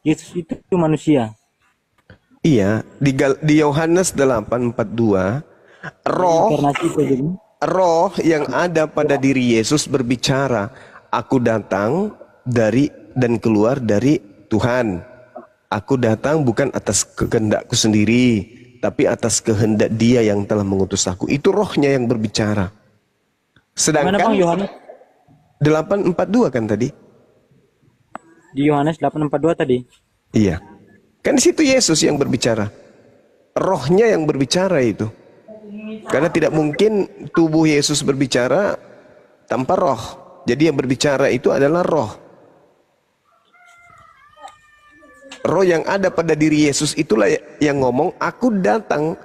Yesus itu manusia. Iya, di Yohanes 8:42, Ada roh inkarnasi itu jadi. roh yang ada pada diri Yesus berbicara, aku datang dari dan keluar dari Tuhan. Aku datang bukan atas kehendakku sendiri, tapi atas kehendak Dia yang telah mengutus aku. Itu rohnya yang berbicara. Gimana Bang Sedangkan Yohanes? 8:42 kan tadi? Di Yohanes 8:42 tadi. Iya. Kan di situ Yesus yang berbicara. Rohnya yang berbicara itu. Karena tidak mungkin tubuh Yesus berbicara tanpa roh. Jadi yang berbicara itu adalah roh. Roh yang ada pada diri Yesus itulah yang ngomong, aku datang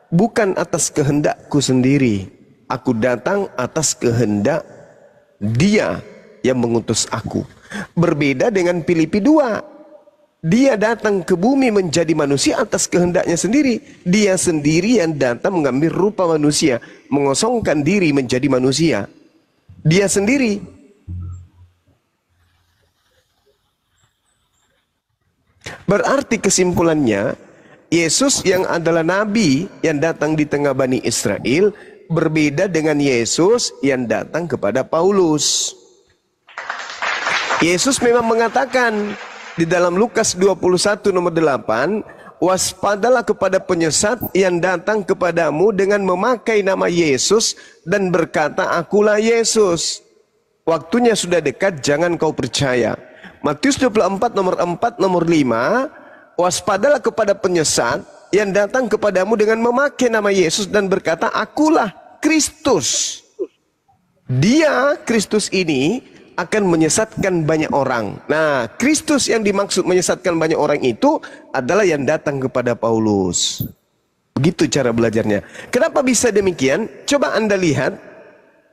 bukan atas kehendakku sendiri. Aku datang atas kehendak Dia yang mengutus aku. Berbeda dengan Filipi 2. Dia datang ke bumi menjadi manusia atas kehendaknya sendiri. Dia sendiri yang datang mengambil rupa manusia, mengosongkan diri menjadi manusia. Dia sendiri. Berarti kesimpulannya, Yesus yang adalah nabi yang datang di tengah Bani Israel berbeda dengan Yesus yang datang kepada Paulus. Yesus memang mengatakan di dalam Lukas 21 nomor 8, waspadalah kepada penyesat yang datang kepadamu dengan memakai nama Yesus dan berkata, akulah Yesus. Waktunya sudah dekat, jangan kau percaya. Matius 24 nomor 4 nomor 5, waspadalah kepada penyesat yang datang kepadamu dengan memakai nama Yesus dan berkata, akulah Kristus. Dia, Kristus ini akan menyesatkan banyak orang. Nah, Kristus yang dimaksud menyesatkan banyak orang itu adalah yang datang kepada Paulus. Begitu cara belajarnya. Kenapa bisa demikian? Coba Anda lihat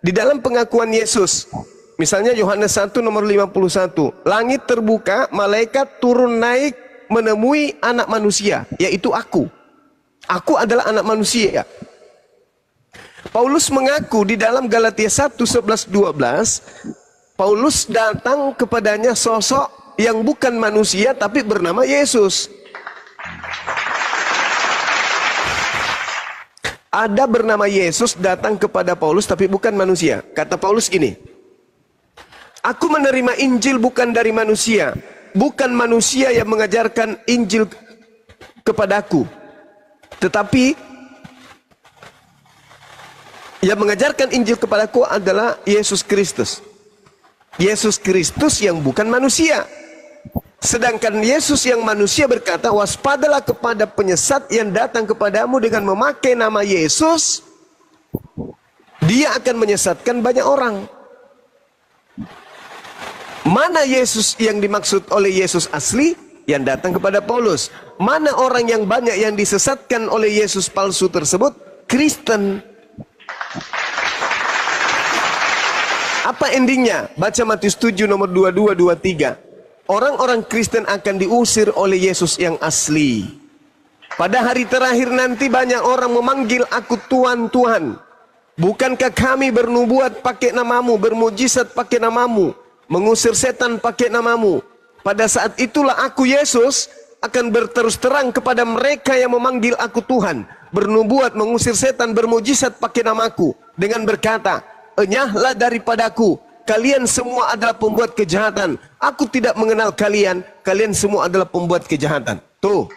di dalam pengakuan Yesus. Misalnya Yohanes 1 nomor 51. Langit terbuka, malaikat turun naik menemui anak manusia, yaitu aku. Aku adalah anak manusia. Paulus mengaku di dalam Galatia 1, 11, 12, Paulus datang kepadanya sosok yang bukan manusia tapi bernama Yesus. Ada bernama Yesus datang kepada Paulus tapi bukan manusia. Kata Paulus ini, aku menerima Injil bukan dari manusia. Bukan manusia yang mengajarkan Injil kepadaku. Tetapi yang mengajarkan Injil kepadaku adalah Yesus Kristus. Yesus Kristus yang bukan manusia. Sedangkan Yesus yang manusia berkata, waspadalah kepada penyesat yang datang kepadamu dengan memakai nama Yesus. Dia akan menyesatkan banyak orang. Mana Yesus yang dimaksud oleh Yesus asli yang datang kepada Paulus? Mana orang yang banyak yang disesatkan oleh Yesus palsu tersebut? Kristen. Apa endingnya? Baca Matius 7 nomor 22, 23. Orang-orang Kristen akan diusir oleh Yesus yang asli. Pada hari terakhir nanti banyak orang memanggil aku Tuhan, Tuhan. Bukankah kami bernubuat pakai namamu, bermujizat pakai namamu, mengusir setan pakai namamu? Pada saat itulah aku Yesus akan berterus terang kepada mereka yang memanggil aku Tuhan, bernubuat, mengusir setan, bermujizat pakai namaku, dengan berkata, enyahlah daripadaku, kalian semua adalah pembuat kejahatan. Aku tidak mengenal kalian, kalian semua adalah pembuat kejahatan. Tuh.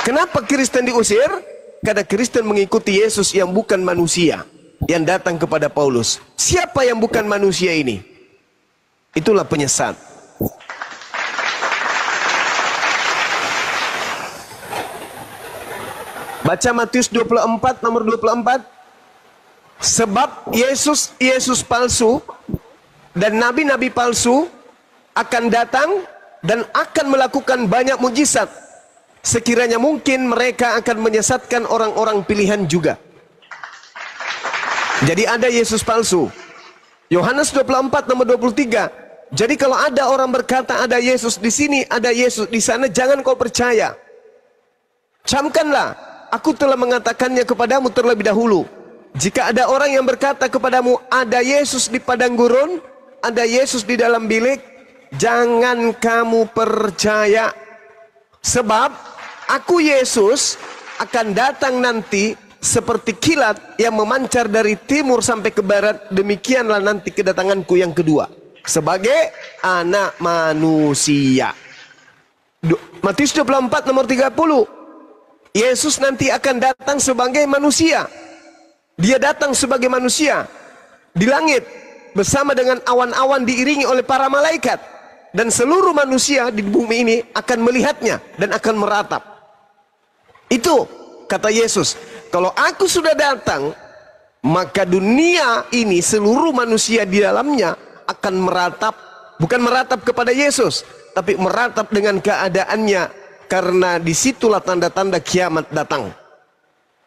Kenapa Kristen diusir? Karena Kristen mengikuti Yesus yang bukan manusia, yang datang kepada Paulus. Siapa yang bukan manusia ini? Itulah penyesat. Baca Matius 24 nomor 24. Sebab Yesus palsu dan nabi-nabi palsu akan datang dan akan melakukan banyak mujizat. Sekiranya mungkin mereka akan menyesatkan orang-orang pilihan juga. Jadi ada Yesus palsu. Yohanes 24 nomor 23. Jadi kalau ada orang berkata ada Yesus di sini, ada Yesus di sana, jangan kau percaya. Camkanlah, aku telah mengatakannya kepadamu terlebih dahulu. Jika ada orang yang berkata kepadamu ada Yesus di padang gurun, ada Yesus di dalam bilik, jangan kamu percaya. Sebab aku Yesus akan datang nanti seperti kilat yang memancar dari timur sampai ke barat. Demikianlah nanti kedatanganku yang kedua sebagai anak manusia. Matius 24 nomor 30. Yesus nanti akan datang sebagai manusia. Dia datang sebagai manusia di langit bersama dengan awan-awan diiringi oleh para malaikat. Dan seluruh manusia di bumi ini akan melihatnya dan akan meratap. Itu kata Yesus, kalau aku sudah datang, maka dunia ini seluruh manusia di dalamnya akan meratap. Bukan meratap kepada Yesus, tapi meratap dengan keadaannya. Karena disitulah tanda-tanda kiamat datang.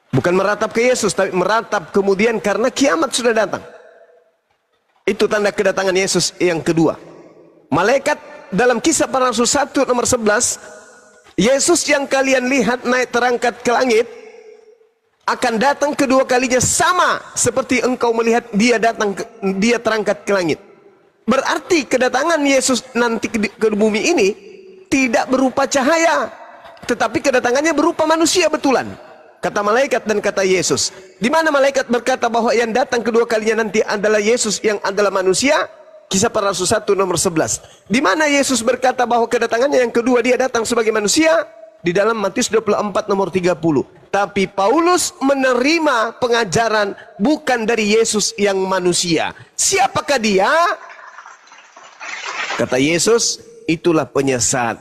Bukan meratap ke Yesus, tapi meratap kemudian karena kiamat sudah datang. Itu tanda kedatangan Yesus yang kedua. Malaikat dalam Kisah Para Rasul 1 nomor 11, Yesus yang kalian lihat naik terangkat ke langit akan datang kedua kalinya sama seperti engkau melihat dia terangkat ke langit. Berarti kedatangan Yesus nanti ke bumi ini tidak berupa cahaya, tetapi kedatangannya berupa manusia betulan. Kata malaikat dan kata Yesus. Di mana malaikat berkata bahwa yang datang kedua kalinya nanti adalah Yesus yang adalah manusia? Kisah Para Rasul 1 nomor 11. Di mana Yesus berkata bahwa kedatangannya yang kedua dia datang sebagai manusia? Di dalam Matius 24 nomor 30. Tapi Paulus menerima pengajaran bukan dari Yesus yang manusia. Siapakah dia? Kata Yesus, itulah penyesat.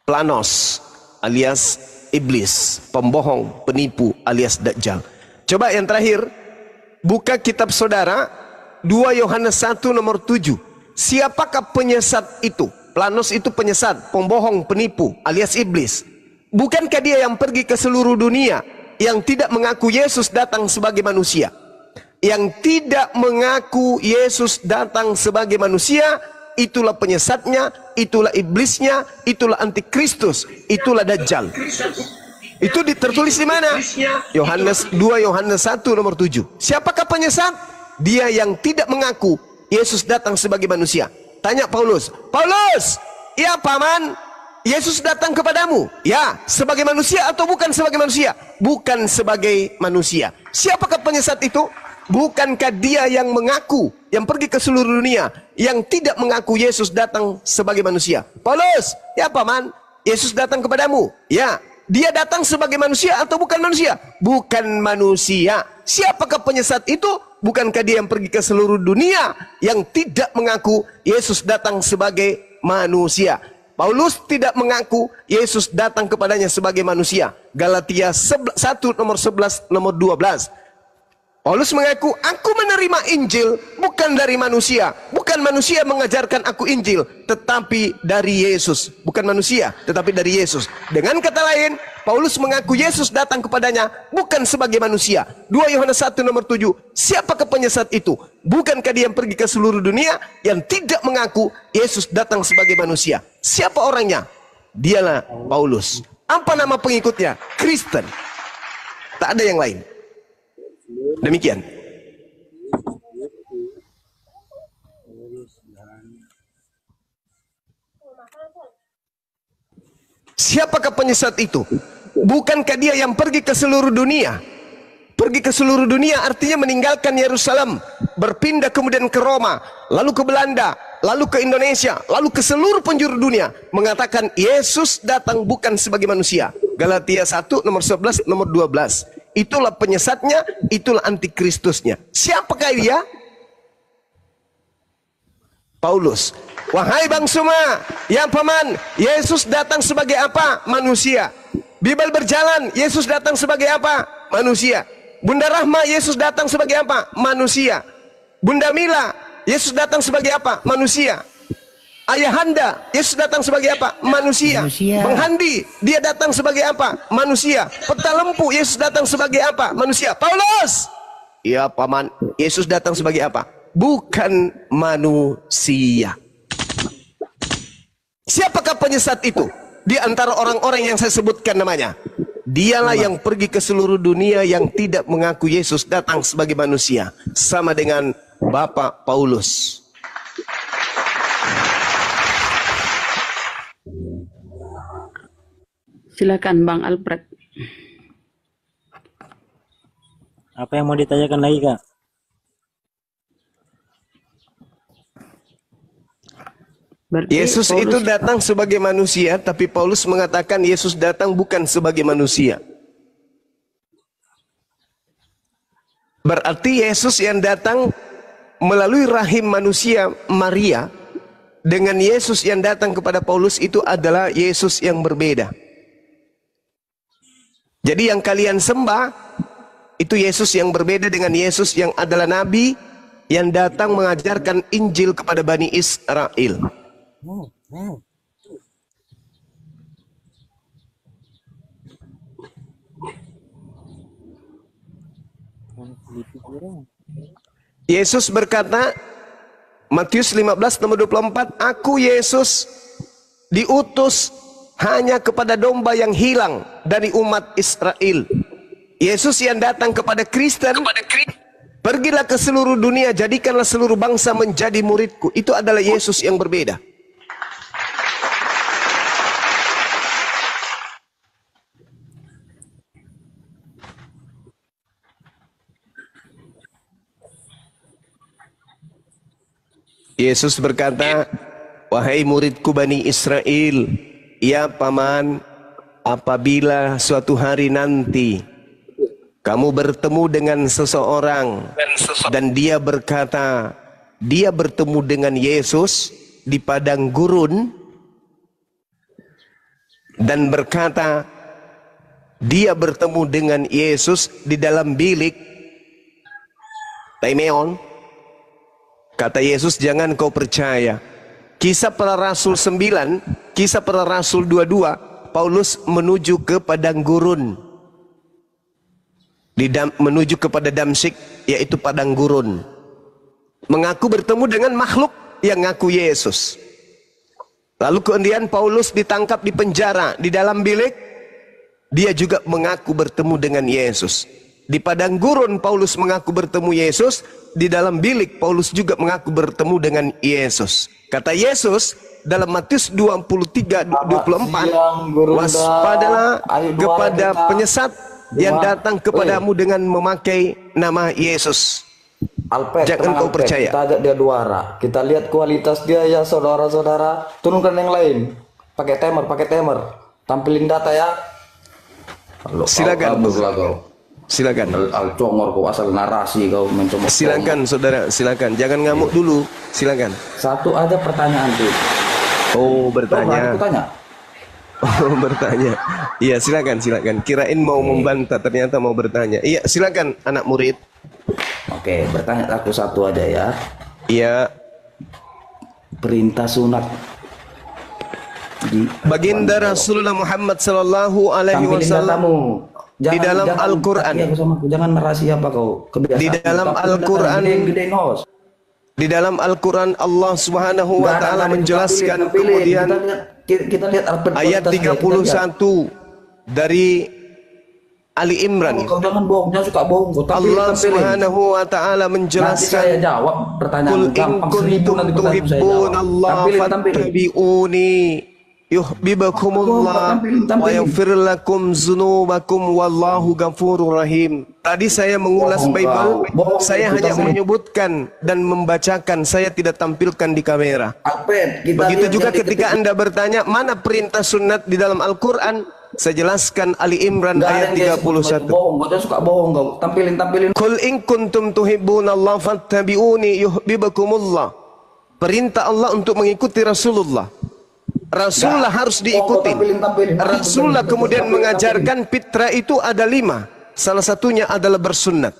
Planos alias iblis, pembohong, penipu alias dajjal. Coba yang terakhir, buka kitab saudara 2 Yohanes 1 nomor 7. Siapakah penyesat itu? Planos itu penyesat, pembohong, penipu alias iblis. Bukankah dia yang pergi ke seluruh dunia yang tidak mengaku Yesus datang sebagai manusia? Yang tidak mengaku Yesus datang sebagai manusia, itulah penyesatnya, itulah iblisnya, itulah antikristus, itulah dajjal. Itu tertulis di mana? 2 Yohanes 1 nomor 7. Siapakah penyesat? Dia yang tidak mengaku Yesus datang sebagai manusia. Tanya Paulus, Paulus, ya paman, Yesus datang kepadamu? Ya, sebagai manusia atau bukan sebagai manusia? Bukan sebagai manusia. Siapakah penyesat itu? Bukankah dia yang mengaku, yang pergi ke seluruh dunia, yang tidak mengaku Yesus datang sebagai manusia? Paulus, ya paman, Yesus datang kepadamu? Ya, dia datang sebagai manusia atau bukan manusia? Bukan manusia. Siapakah penyesat itu? Bukankah dia yang pergi ke seluruh dunia yang tidak mengaku Yesus datang sebagai manusia? Paulus tidak mengaku Yesus datang kepadanya sebagai manusia. Galatia 1 nomor 11 nomor 12. Paulus mengaku, aku menerima Injil bukan dari manusia. Bukan manusia mengajarkan aku Injil, tetapi dari Yesus. Bukan manusia, tetapi dari Yesus. Dengan kata lain, Paulus mengaku Yesus datang kepadanya bukan sebagai manusia. 2 Yohanes 1 nomor 7. Siapakah penyesat itu? Bukankah dia yang pergi ke seluruh dunia yang tidak mengaku Yesus datang sebagai manusia? Siapa orangnya? Dialah Paulus. Apa nama pengikutnya? Kristen. Tak ada yang lain. Demikian. Siapakah penyesat itu? Bukankah dia yang pergi ke seluruh dunia? Pergi ke seluruh dunia artinya meninggalkan Yerusalem, berpindah kemudian ke Roma, lalu ke Belanda, lalu ke Indonesia, lalu ke seluruh penjuru dunia, mengatakan Yesus datang bukan sebagai manusia. Galatia 1 nomor 11 nomor 12. Itulah penyesatnya, itulah antikristusnya. Siapakah dia? Paulus. Wahai bangsa, ya paman, Yesus datang sebagai apa? Manusia. Bible berjalan, Yesus datang sebagai apa? Manusia. Bunda Rahma, Yesus datang sebagai apa? Manusia. Bunda Mila, Yesus datang sebagai apa? Manusia. Ayahanda, Yesus datang sebagai apa? Manusia. Bang Handi, dia datang sebagai apa? Manusia. Peta lempu, Yesus datang sebagai apa? Manusia. Paulus, ya paman, Yesus datang sebagai apa? Bukan manusia. Siapakah penyesat itu? Di antara orang-orang yang saya sebutkan namanya. Dialah yang pergi ke seluruh dunia yang tidak mengaku Yesus datang sebagai manusia. Sama dengan Bapak Paulus. Silakan Bang Alfred. Apa yang mau ditanyakan lagi, Kak? Berarti Yesus Paulus itu datang sebagai manusia, tapi Paulus mengatakan Yesus datang bukan sebagai manusia. Berarti Yesus yang datang melalui rahim manusia Maria dengan Yesus yang datang kepada Paulus itu adalah Yesus yang berbeda. Jadi yang kalian sembah itu Yesus yang berbeda dengan Yesus yang adalah nabi yang datang mengajarkan Injil kepada Bani Israel. Yesus berkata, Matius 15 nomor 24, aku Yesus diutus hanya kepada domba yang hilang dari umat Israel. Yesus yang datang kepada Kristen, pergilah ke seluruh dunia, jadikanlah seluruh bangsa menjadi muridku. Itu adalah Yesus yang berbeda. Yesus berkata, wahai muridku Bani Israel, ya paman, apabila suatu hari nanti kamu bertemu dengan seseorang dan dia berkata, dia bertemu dengan Yesus di padang gurun dan berkata, dia bertemu dengan Yesus di dalam bilik Taimeon. Kata Yesus, jangan kau percaya. Kisah para Rasul 9, Kisah para Rasul 22, Paulus menuju ke padang gurun. Menuju kepada Damsyik, yaitu padang gurun. Mengaku bertemu dengan makhluk yang ngaku Yesus. Lalu kemudian Paulus ditangkap di penjara, di dalam bilik. Dia juga mengaku bertemu dengan Yesus. Di padang gurun Paulus mengaku bertemu Yesus, di dalam bilik Paulus juga mengaku bertemu dengan Yesus. Kata Yesus dalam Matius 23:24, waspadalah kepada penyesat yang datang kepadamu dengan memakai nama Yesus. Alpet, Jangan kau percaya. Kita ajak dia duara. Kita lihat kualitas dia ya saudara-saudara. Turunkan yang lain. Pakai timer. Tampilin data ya. Silakan. Silakan. Al-congor kau asal narasi kau mencomot. Silakan saudara, silakan. Jangan ngamuk dulu. Silakan. Satu aja pertanyaan tuh. Oh, bertanya. Aku tanya. Oh, bertanya. Iya, silakan. Kirain mau membantah, ternyata mau bertanya. Iya, silakan anak murid. Oke, bertanya aku satu aja ya. Iya. Perintah sunat di Baginda Rasulullah Muhammad sallallahu alaihi tampilin wasallam datamu. di dalam Al-Quran. Jangan narasi apa kau. Kebiasaan. Di dalam Al-Quran. Gedein host. Di dalam Al-Quran Allah Subhanahu wa taala menjelaskan Tampilin. kemudian Kita lihat ayat 31 dari Ali Imran. Kau jangan bohong, jangan suka bohong. Kau Allah Subhanahu wa taala Nanti saya menjelaskan, jawab pertanyaan "Qul in gampang 1000 kuntum nanti pertanyaan saya tuhibbun jawab." Allah fattabi'uni yuhibbukumullah wa yaghfir lakum dzunubakum wallahu ghafurur rahim." Tadi saya mengulas Bible, saya hanya menyebutkan dan membacakan, saya tidak tampilkan di kamera. Begitu juga ketika Anda bertanya mana perintah sunat di dalam Al-Quran, saya jelaskan Ali Imran ayat 31. Bohong, kau jangan suka bohong kau. Tampilin. Qul in kuntum tuhibbunallah fattabi'uni yuhibbukumullah. Perintah Allah untuk mengikuti Rasulullah. Rasulullah harus diikuti. Rasulullah kemudian mengajarkan fitrah itu ada 5. Salah satunya adalah bersunnat.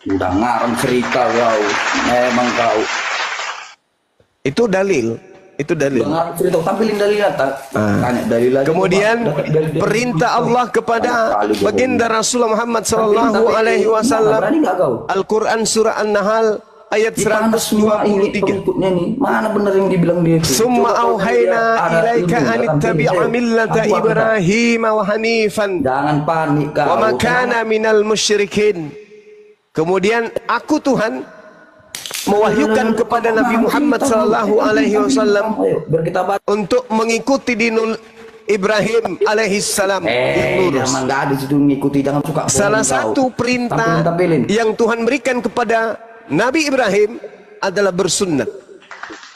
Udah ngarang cerita kau. Memang kau. Itu dalil. Ngarang cerita, tampilin dalil tanya dalil lagi. Kemudian perintah Allah kepada baginda Rasulullah Muhammad sallallahu alaihi wasallam. Berani enggak kau? Al-Quran surah An-Nahl ayat 123. Pengikutnya nih, mana benar yang dibilang dia itu? Summa auhayna ilaika an ittabi'a millata Ibrahim wa hanifan Jangan panik kau. wa ma kana minal musyrikin. Kemudian aku Tuhan mewahyukan kepada Nabi Muhammad sallallahu alaihi wasallam Ayo, biar kita baca. untuk mengikuti dinul Ibrahim alaihissalam yang lurus. Jangan nggak ada situ ngikuti, jangan suka bohong Salah kau. satu perintah Tampilin. yang Tuhan berikan kepada Nabi Ibrahim adalah bersunnat.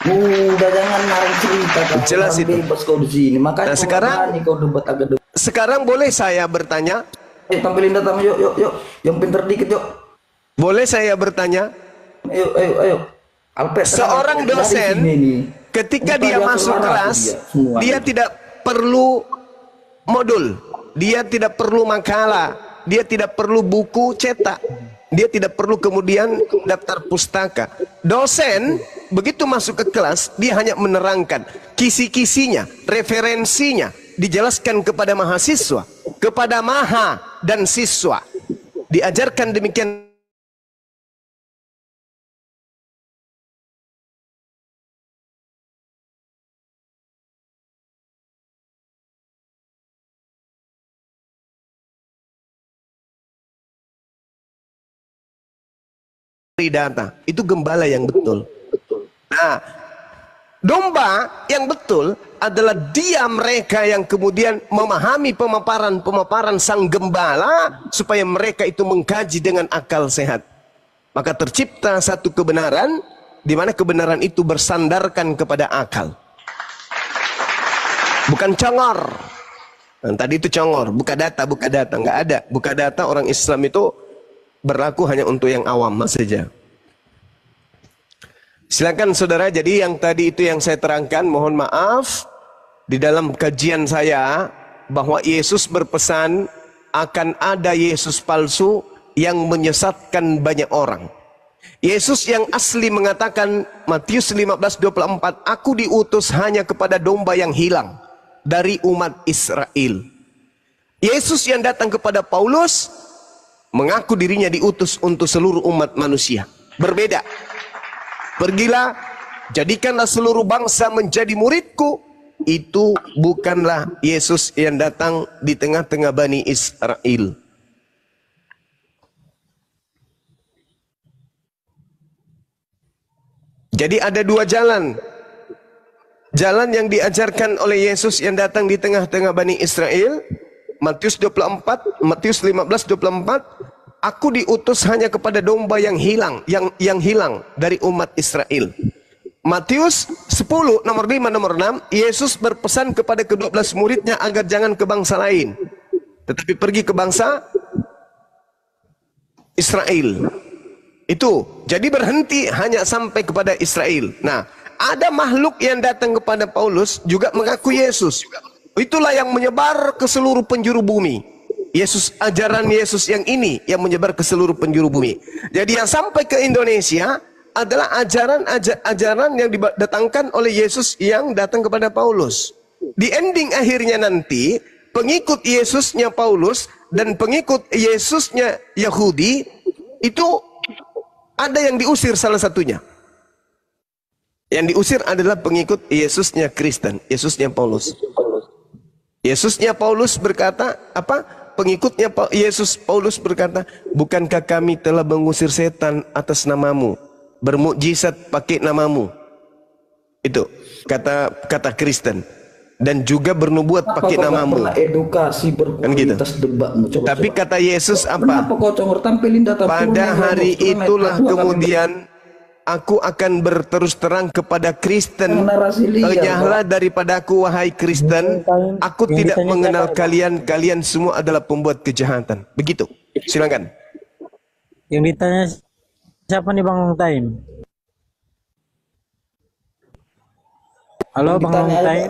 Udah jangan narik cerita kau. Jelas Orang itu. bebas kau di sini. Makanya Nah, sekarang- kau debat agak debat. Sekarang boleh saya bertanya? Tampilin data yuk. Yang pinter dikit yuk. Boleh saya bertanya? Ayo. Alpet, Seorang dari dosen sini nih. ketika Bukan dia masuk saudara kelas, semua. dia tidak perlu modul, dia tidak perlu makalah, dia tidak perlu buku cetak, dia tidak perlu kemudian daftar pustaka. Dosen begitu masuk ke kelas, dia hanya menerangkan kisi-kisinya, referensinya, dijelaskan kepada mahasiswa, kepada maha dan siswa. Diajarkan demikian. Data itu gembala yang betul. Nah, domba yang betul adalah dia mereka yang kemudian memahami pemaparan sang gembala supaya mereka itu mengkaji dengan akal sehat. Maka tercipta satu kebenaran di mana kebenaran itu bersandarkan kepada akal. Bukan congor. Nah, tadi itu congor, buka data, nggak ada. Buka data orang Islam itu berlaku hanya untuk yang awam saja. Silakan saudara, jadi yang tadi itu yang saya terangkan, mohon maaf di dalam kajian saya bahwa Yesus berpesan akan ada Yesus palsu yang menyesatkan banyak orang. Yesus yang asli mengatakan Matius 15:24, aku diutus hanya kepada domba yang hilang dari umat Israel. Yesus yang datang kepada Paulus mengaku dirinya diutus untuk seluruh umat manusia. Berbeda. Pergilah, jadikanlah seluruh bangsa menjadi muridku. Itu bukanlah Yesus yang datang di tengah-tengah Bani Israel. Jadi ada dua jalan. Jalan yang diajarkan oleh Yesus yang datang di tengah-tengah Bani Israel, Matius 15:24, aku diutus hanya kepada domba yang hilang, yang hilang dari umat Israel. Matius 10 nomor 5 nomor 6, Yesus berpesan kepada ke-12 muridnya agar jangan ke bangsa lain, tetapi pergi ke bangsa Israel. Itu, jadi berhenti hanya sampai kepada Israel. Nah, ada makhluk yang datang kepada Paulus juga mengaku Yesus. Itulah yang menyebar ke seluruh penjuru bumi. Yesus, ajaran Yesus yang ini yang menyebar ke seluruh penjuru bumi. Jadi yang sampai ke Indonesia adalah ajaran yang didatangkan oleh Yesus yang datang kepada Paulus. Di ending akhirnya nanti, pengikut Yesusnya Paulus dan pengikut Yesusnya Yahudi itu ada yang diusir salah satunya. Yang diusir adalah pengikut Yesusnya Kristen, Yesusnya Paulus. Yesusnya Paulus berkata, apa? Pengikutnya Yesus Paulus berkata, bukankah kami telah mengusir setan atas namamu, bermukjizat pakai namamu? Itu kata Kristen, dan juga bernubuat pakai namamu. Edukasi berkualitas debatmu. Tapi kata Yesus apa? Kenapa kau congor, tampilin data? Pada hari itulah kemudian aku akan berterus terang kepada Kristen, enyahlah daripadaku wahai Kristen, aku tidak mengenal kalian, kalian semua adalah pembuat kejahatan. Begitu. Silakan. Yang ditanya siapa nih Bang Taim? Halo Bang Taim.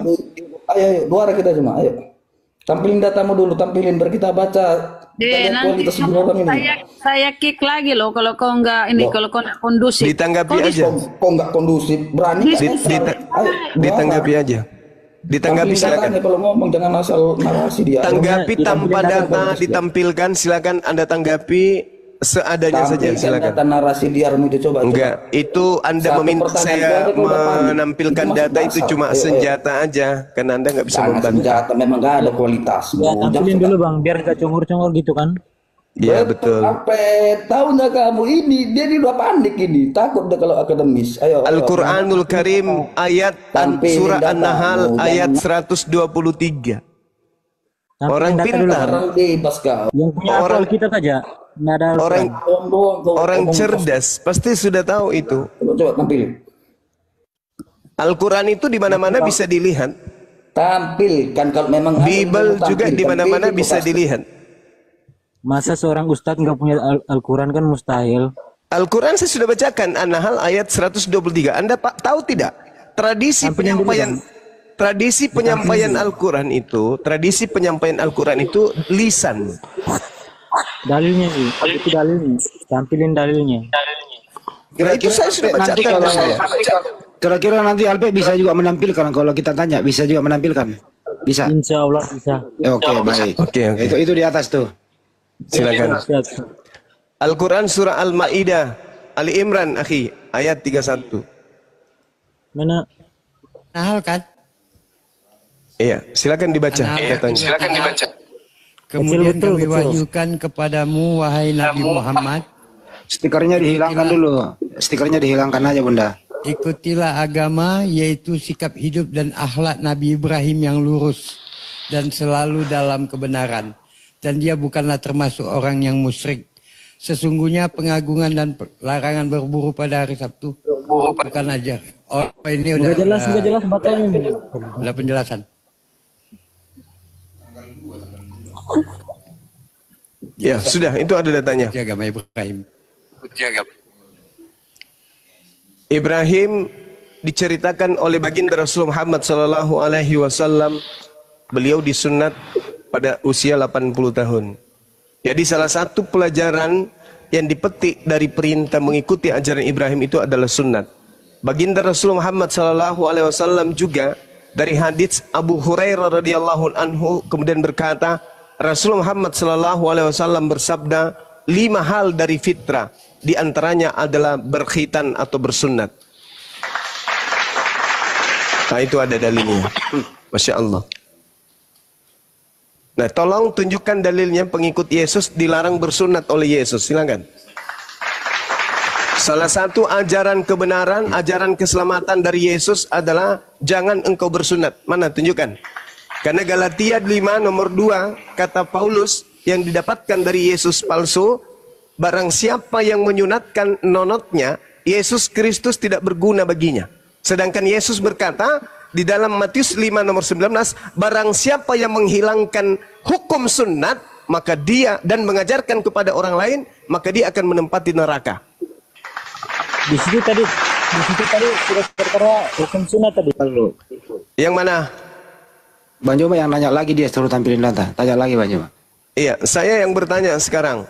Ayo, dua kita cuma, ayo. Tampilin datamu dulu, tampilin biar kita baca. Kita lihat kualitas orang ini. Saya kick lagi loh kalau kau nggak ini, kalau kau nggak kondusif. Ditanggapi aja. Kok nggak kondusif, berani? Ditanggapi aja. Ditanggapi silakan. Kalau ngomong jangan asal narasi dia. Tanggapi tanpa data ditampilkan, silakan Anda tanggapi seadanya saja, silakan. Data narasi dia itu coba. Enggak, itu Anda meminta saya menampilkan data itu cuma senjata aja, karena Anda nggak bisa membantah. Senjata memang nggak ada kualitas. Ya, tampilin dulu Bang, biar nggak congor-congor gitu kan. Iya betul. Sampai tahu nggak kamu ini, dia udah panik ini, takut deh kalau akademis. Ayo. Al-Quranul Karim ayat surah An-Nahl ayat 123. Tampilin Orang data dulu, pintar. Bang. Sekarang bebas kau. Yang punya Orang- akal kita saja. Nggak ada Orang Al-Quran. orang cerdas pasti sudah tahu itu. Coba tampil. Al-Quran itu di mana-mana bisa dilihat. Tampilkan kalau memang ada, Bible tampilkan. juga di mana-mana Pilih bisa pasti. dilihat. Masa seorang ustadz nggak punya Al-Quran kan mustahil. Al-Quran saya sudah bacakan An-Nahl ayat 123. Anda Pak tahu tidak? Tradisi Tampilin dulu, penyampaian tradisi penyampaian Al-Quran itu lisan. Dalilnya sih, itu dalilnya. Tampilin dalilnya. Nah, itu saya sudah Nanti bacakan. kira-kira nanti Alpe bisa juga menampilkan kalau kita tanya, bisa juga menampilkan. Bisa. Insya Allah bisa. Oke, baik. Oke. Itu di atas tuh. Silakan. Siap. Al-Quran surah Al-Ma'idah Ali Imran akhi ayat 31. Mana? Nahl kan? Iya, silakan dibaca katanya. Silakan dibaca. Kemudian Betul, kami betul. wahyukan kepadamu wahai Nabi Muhammad, Stikernya dihilangkan dulu. Stikernya dihilangkan aja, Bunda. ikutilah agama yaitu sikap hidup dan akhlak Nabi Ibrahim yang lurus dan selalu dalam kebenaran. Dan dia bukanlah termasuk orang yang musyrik. Sesungguhnya pengagungan dan larangan berburu pada hari Sabtu bukan ajar. Oh, ini udah Udah jelas bacanya. udah penjelasan. Ya, sudah, itu ada datanya. Ikuti agama Ibrahim. Ibrahim diceritakan oleh baginda Rasul Muhammad sallallahu alaihi wasallam, beliau disunat pada usia 80 tahun. Jadi salah satu pelajaran yang dipetik dari perintah mengikuti ajaran Ibrahim itu adalah sunnat. Baginda Rasul Muhammad sallallahu alaihi wasallam juga dari hadits Abu Hurairah radhiyallahu anhu kemudian berkata, Rasul Muhammad sallallahu alaihi wasallam bersabda, 5 hal dari fitrah, di antaranya adalah berkhitan atau bersunnat. Nah, itu ada dalilnya. Masya Allah. Nah, tolong tunjukkan dalilnya pengikut Yesus dilarang bersunat oleh Yesus. Silakan. Salah satu ajaran kebenaran, ajaran keselamatan dari Yesus adalah jangan engkau bersunat. Mana? Tunjukkan. Karena Galatia 5 nomor 2 kata Paulus yang didapatkan dari Yesus palsu, barang siapa yang menyunatkan nonotnya, Yesus Kristus tidak berguna baginya. Sedangkan Yesus berkata di dalam Matius 5 nomor 19, barang siapa yang menghilangkan hukum sunat, maka dia dan mengajarkan kepada orang lain, maka dia akan menempati neraka. Di situ tadi sudah tertera hukum sunat tadi. Lalu, Yang mana? Bang Joma yang nanya lagi, dia suruh tampilin data. Tanya lagi, Bang Joma. Iya, saya yang bertanya sekarang.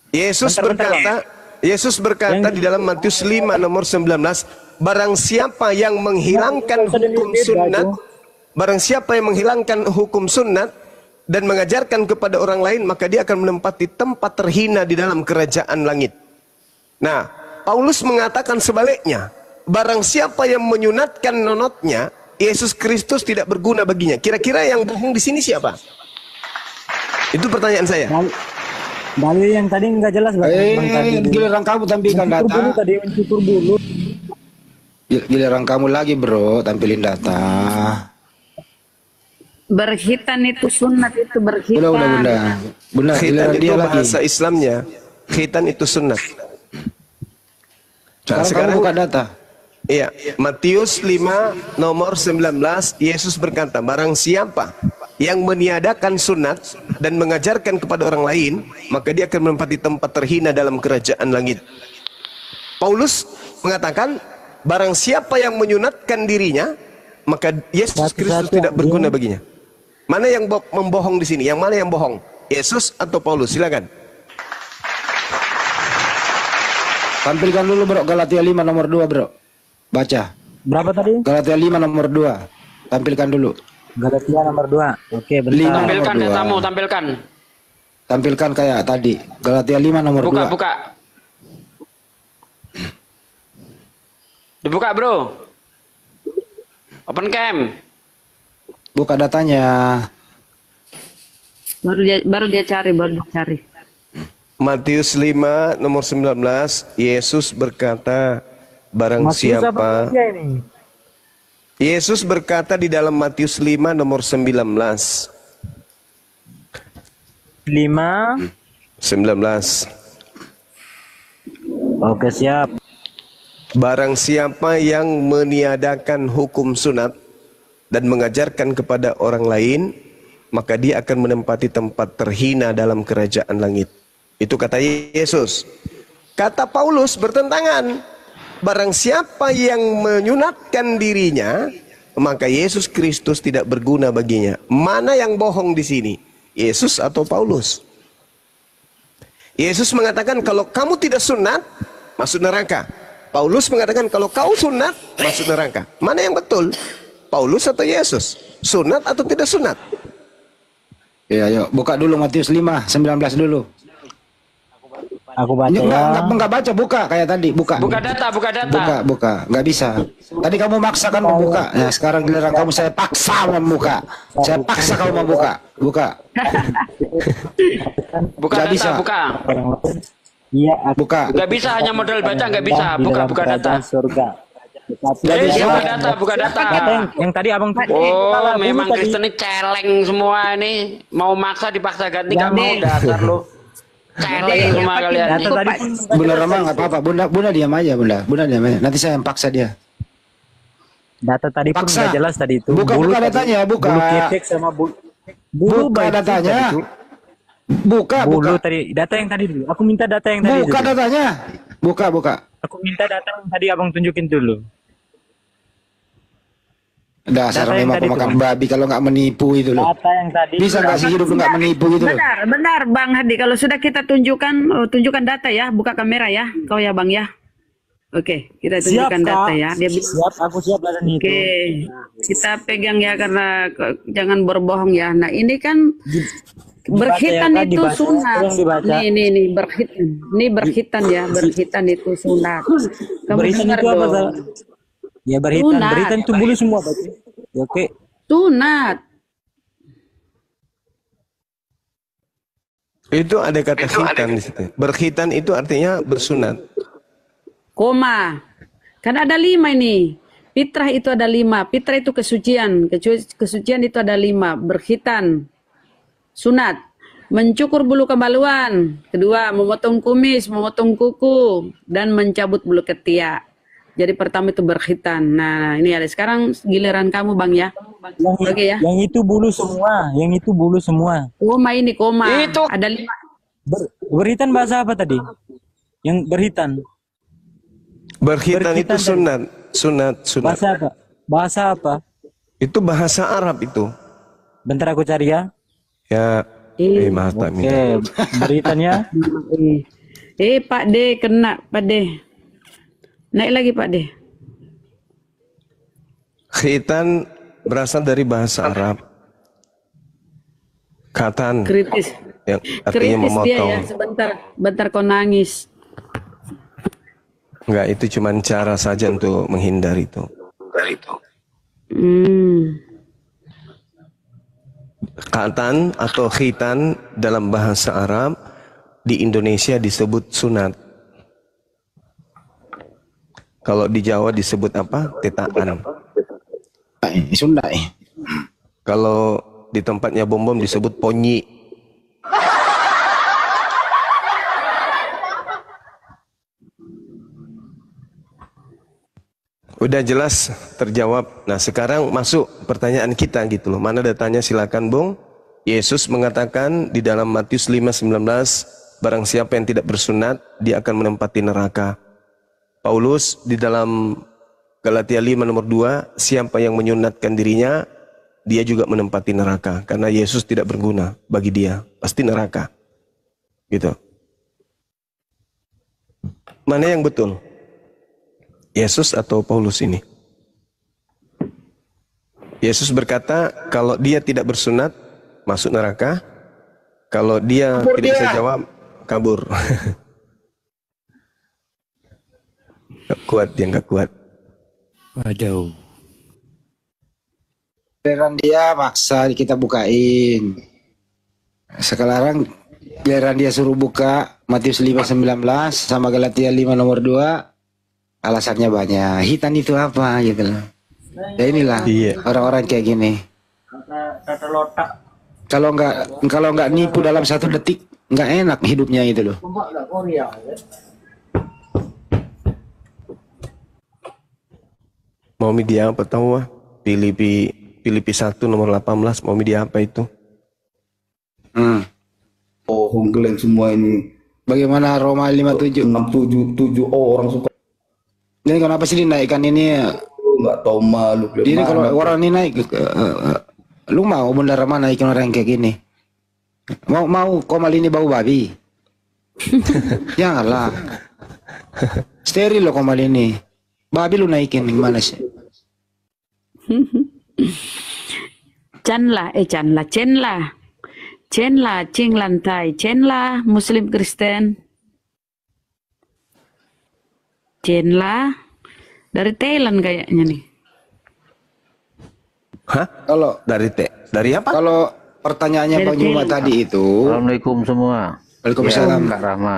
Yesus berkata di dalam Matius 5 nomor 19, barang siapa yang menghilangkan hukum sunat, barang siapa yang menghilangkan hukum sunat dan mengajarkan kepada orang lain, maka dia akan menempati tempat terhina di dalam kerajaan langit. Nah, Paulus mengatakan sebaliknya, barang siapa yang menyunatkan nonotnya, Yesus Kristus tidak berguna baginya. Kira-kira yang bohong di sini siapa? Itu pertanyaan saya. Dalil yang tadi nggak jelas Bang tadi. Giliran kamu tampilkan Mencukur bulu data. tadi, mencukur bulu. Giliran kamu lagi, bro, tampilin data. Berkhitan itu sunat, itu berkhitan. Udah, Bunda. Bunda, Khitan giliran itu dia lagi. bahasa Islamnya. Khitan itu sunnah. Nah, Sekarang kamu buka data. Iya, Matius 5 nomor 19, Yesus berkata, barang siapa yang meniadakan sunat dan mengajarkan kepada orang lain, maka dia akan menempati tempat terhina dalam kerajaan langit. Paulus mengatakan, barang siapa yang menyunatkan dirinya, maka Yesus Kristus tidak berguna baginya. Mana yang membohong di sini? Yang mana yang bohong? Yesus atau Paulus? Silakan. Tampilkan dulu, bro, Galatia 5 nomor 2, bro. Baca. Berapa tadi? Galatia 5 nomor 2. Tampilkan dulu. Galatia nomor 2. Oke, bentar. 5 Tampilkan nomor 2. datamu, tampilkan. Tampilkan kayak tadi. Galatia 5 nomor 2. Buka, buka. Dibuka, bro. Open cam. Buka datanya. Baru dia cari. Matius 5 nomor 19, Yesus berkata, barang Matius apa siapa Galatia ini? Yesus berkata di dalam Matius 5 nomor 19, 5. 19. Oke, siap. Barang siapa yang meniadakan hukum sunat dan mengajarkan kepada orang lain, maka dia akan menempati tempat terhina dalam kerajaan langit. Itu kata Yesus. Kata Paulus bertentangan. Barang siapa yang menyunatkan dirinya, maka Yesus Kristus tidak berguna baginya. Mana yang bohong di sini? Yesus atau Paulus? Yesus mengatakan kalau kamu tidak sunat, masuk neraka. Paulus mengatakan kalau kau sunat, masuk neraka. Mana yang betul? Paulus atau Yesus? Sunat atau tidak sunat? Ya, yuk buka dulu Matius 5, 19 dulu. Aku baca ya. Enggak baca, buka kayak tadi, buka. Buka data. Buka. Enggak bisa. Tadi kamu maksakan membuka. Nah, sekarang giliran kamu saya paksa membuka. Saya paksa kamu membuka. Buka. Buka Nggak data, bisa. buka. Iya, aku Buka. Nggak bisa hanya modal baca, nggak bisa. di Buka dalam data. kerajaan surga. Buka data. Kata yang tadi abang Oh, salah dulu memang tadi. Kristen ini celeng semua ini. Mau maksa dipaksa ganti, nggak mau dasar lu. Celeng semua kalian. Data tadi pun Bunda Rama nggak apa-apa. Bunda diam aja, Bunda. Bunda diam aja. Nanti saya yang paksa dia. data tadi pun Paksa. nggak jelas tadi itu. Buka Bulu tadi. datanya, buka. Bulu ketek sama bulu. Bulu Buka baik datanya. tadi itu. Buka. Bulu tadi, data yang tadi dulu. Aku minta data yang tadi Buka dulu. datanya. Buka. Aku minta data yang tadi abang tunjukin dulu. Dasar Data yang memang tadi pemakan tuh. babi kalau nggak menipu itu loh. Data yang tadi. Bisa nggak sih hidup lu nggak menipu gitu loh. Benar, Bang Hadi. Kalau sudah kita tunjukkan data ya, buka kamera ya, kau ya Bang ya. Oke, kita Siap, tunjukkan Kak. data ya. Dia Siap, aku siap data itu. Oke, kita pegang ya karena jangan berbohong ya. Nah ini kan berkhitan ya, Kak, itu dibaca. sunat. Tolong dibaca. Nih berkhitan. Ini berkhitan ya, berkhitan itu sunat. Kamu Beritan dengar itu apa? dong. Zal? Ya beritan. Sunat. Beritan itu bulu semua berarti. Ya, oke. Sunat. Itu ada kata khitan di situ. Berkhitan itu artinya bersunat. Koma. Kan ada 5 ini. Fitrah itu ada 5. Fitrah itu kesucian. Kesucian itu ada 5. Berkhitan. Sunat. Mencukur bulu kemaluan. Kedua, memotong kumis, memotong kuku, dan mencabut bulu ketiak. Jadi pertama itu berkhitan. Nah, ini ada. Sekarang giliran kamu Bang ya. Oke ya. Yang itu bulu semua. Yang itu bulu semua. Koma ini koma. Itu. Ada 5. Beritan bahasa apa tadi? Yang berhitan. Berkhitan itu Berkhitan sunat. Bahasa apa? Bahasa apa? Itu bahasa Arab itu. Bentar aku cari ya. Ya, maaf tak minta. Oke, beritannya. Pak D kena Pak D. Naik lagi Pak D. Khitan berasal dari bahasa Arab. Khatan Kritis. yang artinya Kritis dia memotong. ya. Bentar kau nangis. Enggak, itu cuma cara saja untuk menghindari itu. Khatan atau khitan dalam bahasa Arab di Indonesia disebut sunat. Kalau di Jawa disebut apa? Tetaan. Sunda. Kalau di tempatnya bom disebut ponyi. Udah jelas terjawab. Nah sekarang masuk pertanyaan kita gitu loh. Mana datanya, silakan Bung. Yesus mengatakan di dalam Matius 5:19, barang siapa yang tidak bersunat, dia akan menempati neraka. Paulus di dalam Galatia 5 nomor 2, siapa yang menyunatkan dirinya, dia juga menempati neraka. Karena Yesus tidak berguna bagi dia, pasti neraka. Gitu. Mana yang betul? Yesus atau Paulus ini? Yesus berkata, kalau dia tidak bersunat, masuk neraka. Kalau dia Kabur tidak dia. bisa jawab, kabur. Gak kuat, dia gak kuat. Waduh. Giliran dia maksa kita bukain. Sekarang giliran dia suruh buka Matius 5:19 sama Galatia 5 nomor 2. Alasannya banyak. Hitan itu apa gitu loh. Ya inilah Iya. orang-orang kayak gini. Kata lotak. Kalau nggak nipu dalam 1 detik, nggak enak hidupnya itu loh. Mau media apa tahu ah? Filipi 1 nomor 18 mau media apa itu? Oh, Honggeleng semua ini. Bagaimana Roma 57? 677 orang suka. Ini kenapa sih dinaikkan ini? Nggak tahu malu. Ini kalau orang ini naik, lu mau bener mana naikin orang kayak gini? Mau Komal ini bau babi? Janganlah. Steril loh Komal ini. Babi lu naikin gimana sih? Chenla, Cing lantai, Chenla, Muslim Kristen. Chenla, dari Thailand kayaknya nih. Hah? Kalau dari apa? Kalau pertanyaannya Dari Bang Juma Thailand. tadi itu, Assalamualaikum semua. Waalaikumsalam. Kak Rahma.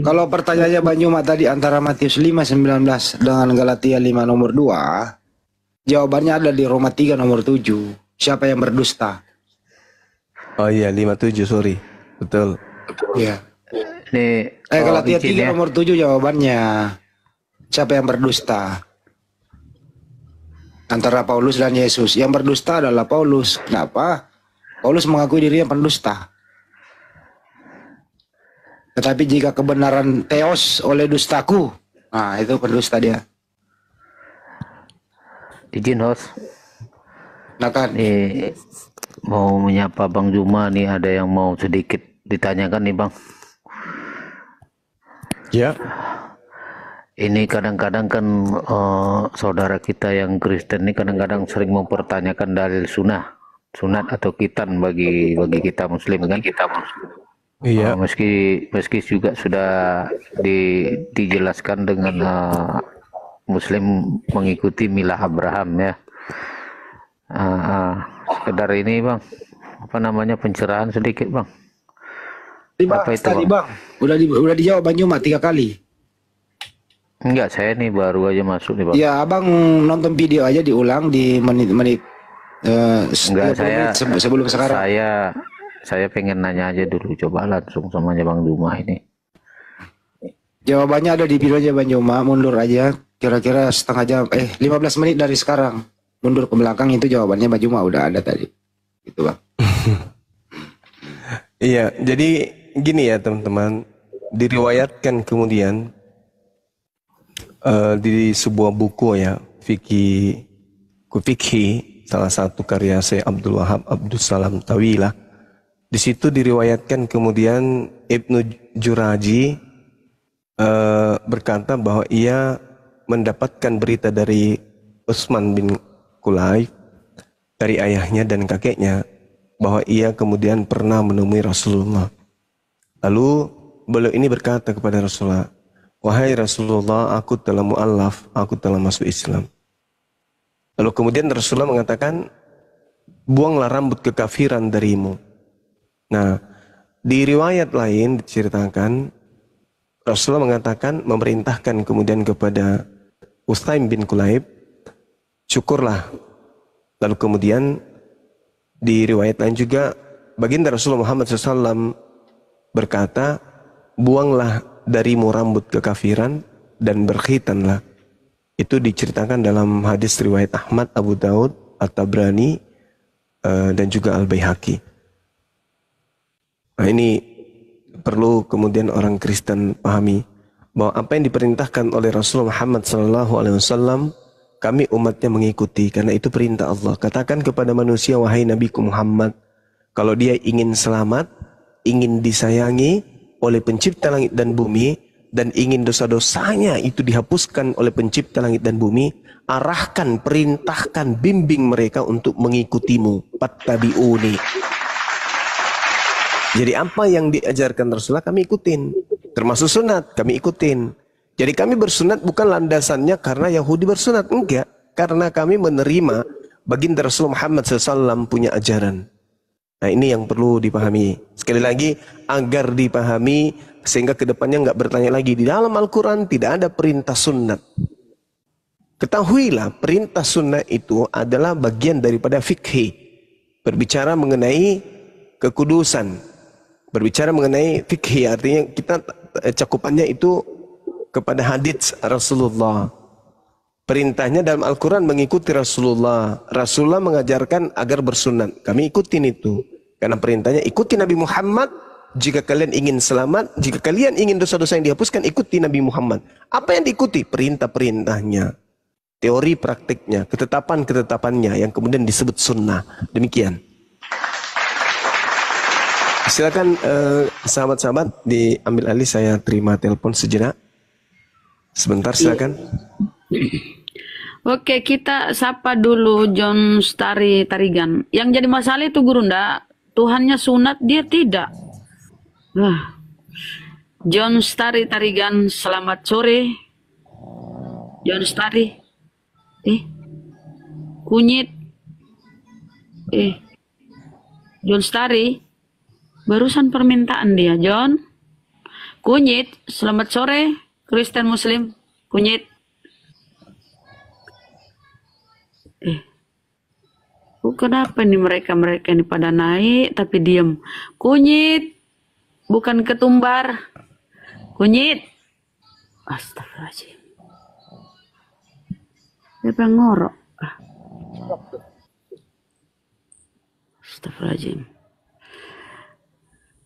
Kalau pertanyaannya Bang Juma tadi antara Matius 5:19 dengan Galatia 5 nomor 2, jawabannya ada di Roma 3 nomor 7. Siapa yang berdusta? Oh iya 57 sorry. Betul. Iya. Ini Galatia izin 3 ya. nomor 7 jawabannya. Siapa yang berdusta? Antara Paulus dan Yesus. Yang berdusta adalah Paulus. Kenapa? Paulus mengakui dirinya pendusta. Tetapi jika kebenaran teos oleh dustaku, nah itu pendusta dia. Izin host. Nah kan, Nih mau menyapa Bang Juma nih, ada yang mau sedikit ditanyakan nih Bang. Ya. Ini kadang-kadang kan saudara kita yang Kristen ini kadang-kadang sering mempertanyakan dalil sunat atau khitan bagi kita Muslim kan. Iya. Meski juga sudah dijelaskan dengan Muslim mengikuti milah Abraham ya. Sekedar ini Bang, apa namanya, pencerahan sedikit Bang. Apa itu tadi Bang? Bang, udah dijawab Bang Juma 3 kali. Enggak, saya nih baru aja masuk nih Bang. Ya abang nonton video aja diulang di menit-menit Enggak, 30 saya menit sebelum sekarang. Saya pengen nanya aja dulu, coba langsung sama Bang Juma ini. Jawabannya ada di videonya Bang Juma, mundur aja kira-kira setengah jam 15 menit dari sekarang. Mundur ke belakang itu jawabannya Bang Juma udah ada tadi. Gitu Bang. Iya, jadi gini ya teman-teman, diriwayatkan kemudian di sebuah buku ya, Fikhi, salah satu karya Syekh Abdul Wahab Abdus Salam Tawilah. Di situ diriwayatkan kemudian Ibnu Juraji berkata bahwa ia mendapatkan berita dari Utsman bin Kulaib dari ayahnya dan kakeknya bahwa ia kemudian pernah menemui Rasulullah. Lalu beliau ini berkata kepada Rasulullah, "Wahai Rasulullah, aku telah mu'allaf, aku telah masuk Islam." Lalu kemudian Rasulullah mengatakan, "Buanglah rambut kekafiran darimu." Nah, di riwayat lain diceritakan Rasulullah mengatakan, memerintahkan kemudian kepada Utsman bin Kulaib, "Syukurlah." Lalu kemudian di riwayat lain juga baginda Rasulullah Muhammad SAW berkata, "Buanglah darimu rambut kekafiran dan berkhitanlah." Itu diceritakan dalam hadis riwayat Ahmad, Abu Daud, At-Tabrani, dan juga Al-Baihaqi. Nah ini perlu kemudian orang Kristen pahami bahwa apa yang diperintahkan oleh Rasulullah Muhammad SAW, kami umatnya mengikuti karena itu perintah Allah. Katakan kepada manusia, wahai Nabiku Muhammad, kalau dia ingin selamat, ingin disayangi oleh pencipta langit dan bumi, dan ingin dosa-dosanya itu dihapuskan oleh pencipta langit dan bumi, arahkan, perintahkan, bimbing mereka untuk mengikutimu. Fattabi'uni. Jadi apa yang diajarkan Rasulullah kami ikutin. Termasuk sunat kami ikutin. Jadi kami bersunat bukan landasannya karena Yahudi bersunat. Enggak. Karena kami menerima baginda Rasulullah Muhammad SAW punya ajaran. Nah ini yang perlu dipahami. Sekali lagi agar dipahami sehingga kedepannya nggak bertanya lagi. Di dalam Al-Quran tidak ada perintah sunat. Ketahuilah perintah sunnah itu adalah bagian daripada fikih. Berbicara mengenai kekudusan. Berbicara mengenai fikih, artinya kita cakupannya itu kepada hadits Rasulullah. Perintahnya dalam Al-Quran mengikuti Rasulullah. Rasulullah mengajarkan agar bersunat. Kami ikutin itu. Karena perintahnya ikuti Nabi Muhammad. Jika kalian ingin selamat, jika kalian ingin dosa-dosa yang dihapuskan, ikuti Nabi Muhammad. Apa yang diikuti? Perintah-perintahnya. Teori praktiknya, ketetapan-ketetapannya yang kemudian disebut sunnah. Demikian. Silakan sahabat-sahabat diambil alih, saya terima telepon sejenak. Sebentar silakan. Oke, kita sapa dulu John Stari Tarigan. Yang jadi masalah itu guru ndak, Tuhannya sunat, dia tidak. John Stari Tarigan, selamat sore. John Stari. Kunyit. John Stari. Barusan permintaan dia, John. Kunyit, selamat sore. Kristen Muslim, kunyit. Kenapa nih mereka ini pada naik tapi diam? Kunyit, bukan ketumbar. Kunyit. Astagfirullahaladzim. Dia pengen ngorok. Astagfirullahaladzim.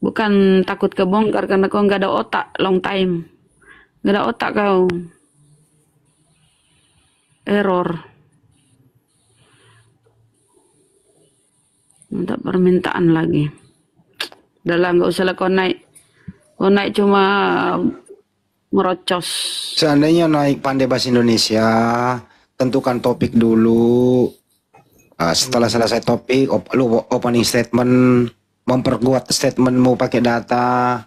Bukan takut kebongkar karena kau nggak ada otak long time. Nggak ada otak kau. Error. Minta permintaan lagi. Udah lah, nggak usah lah kau naik. Kau naik cuma merocos. Seandainya naik pandai bahasa Indonesia, tentukan topik dulu. Setelah selesai topik, lu opening statement, memperkuat statementmu pakai data.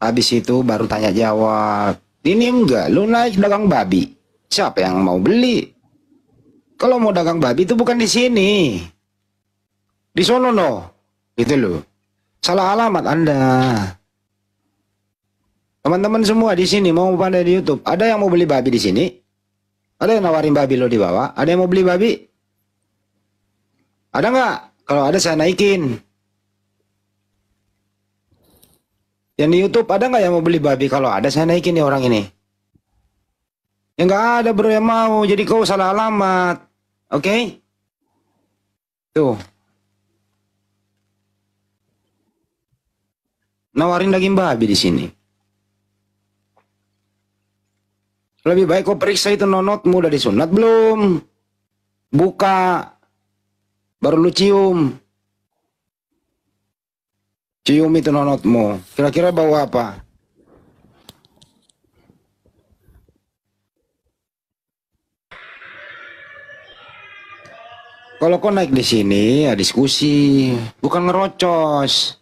Habis itu baru tanya jawab. Ini enggak, lu naik dagang babi. Siapa yang mau beli? Kalau mau dagang babi itu bukan di sini. Di sono no. Gitu loh. Salah alamat Anda. Teman-teman semua di sini mau pandai di YouTube. Ada yang mau beli babi di sini? Ada yang nawarin babi lo di bawah? Ada yang mau beli babi? Ada nggak? Kalau ada saya naikin. Yang di YouTube ada nggak yang mau beli babi? Kalau ada saya naikin nih orang ini. Ya nggak ada bro yang mau. Jadi kau salah alamat. Oke? Tuh. Nawarin daging babi di sini. Lebih baik kau periksa itu nonotmu udah disunat belum? Buka. Baru lu cium. Cium itu nonotmu. Kira-kira bau apa? Kalau kau naik di sini ya diskusi, bukan ngerocos.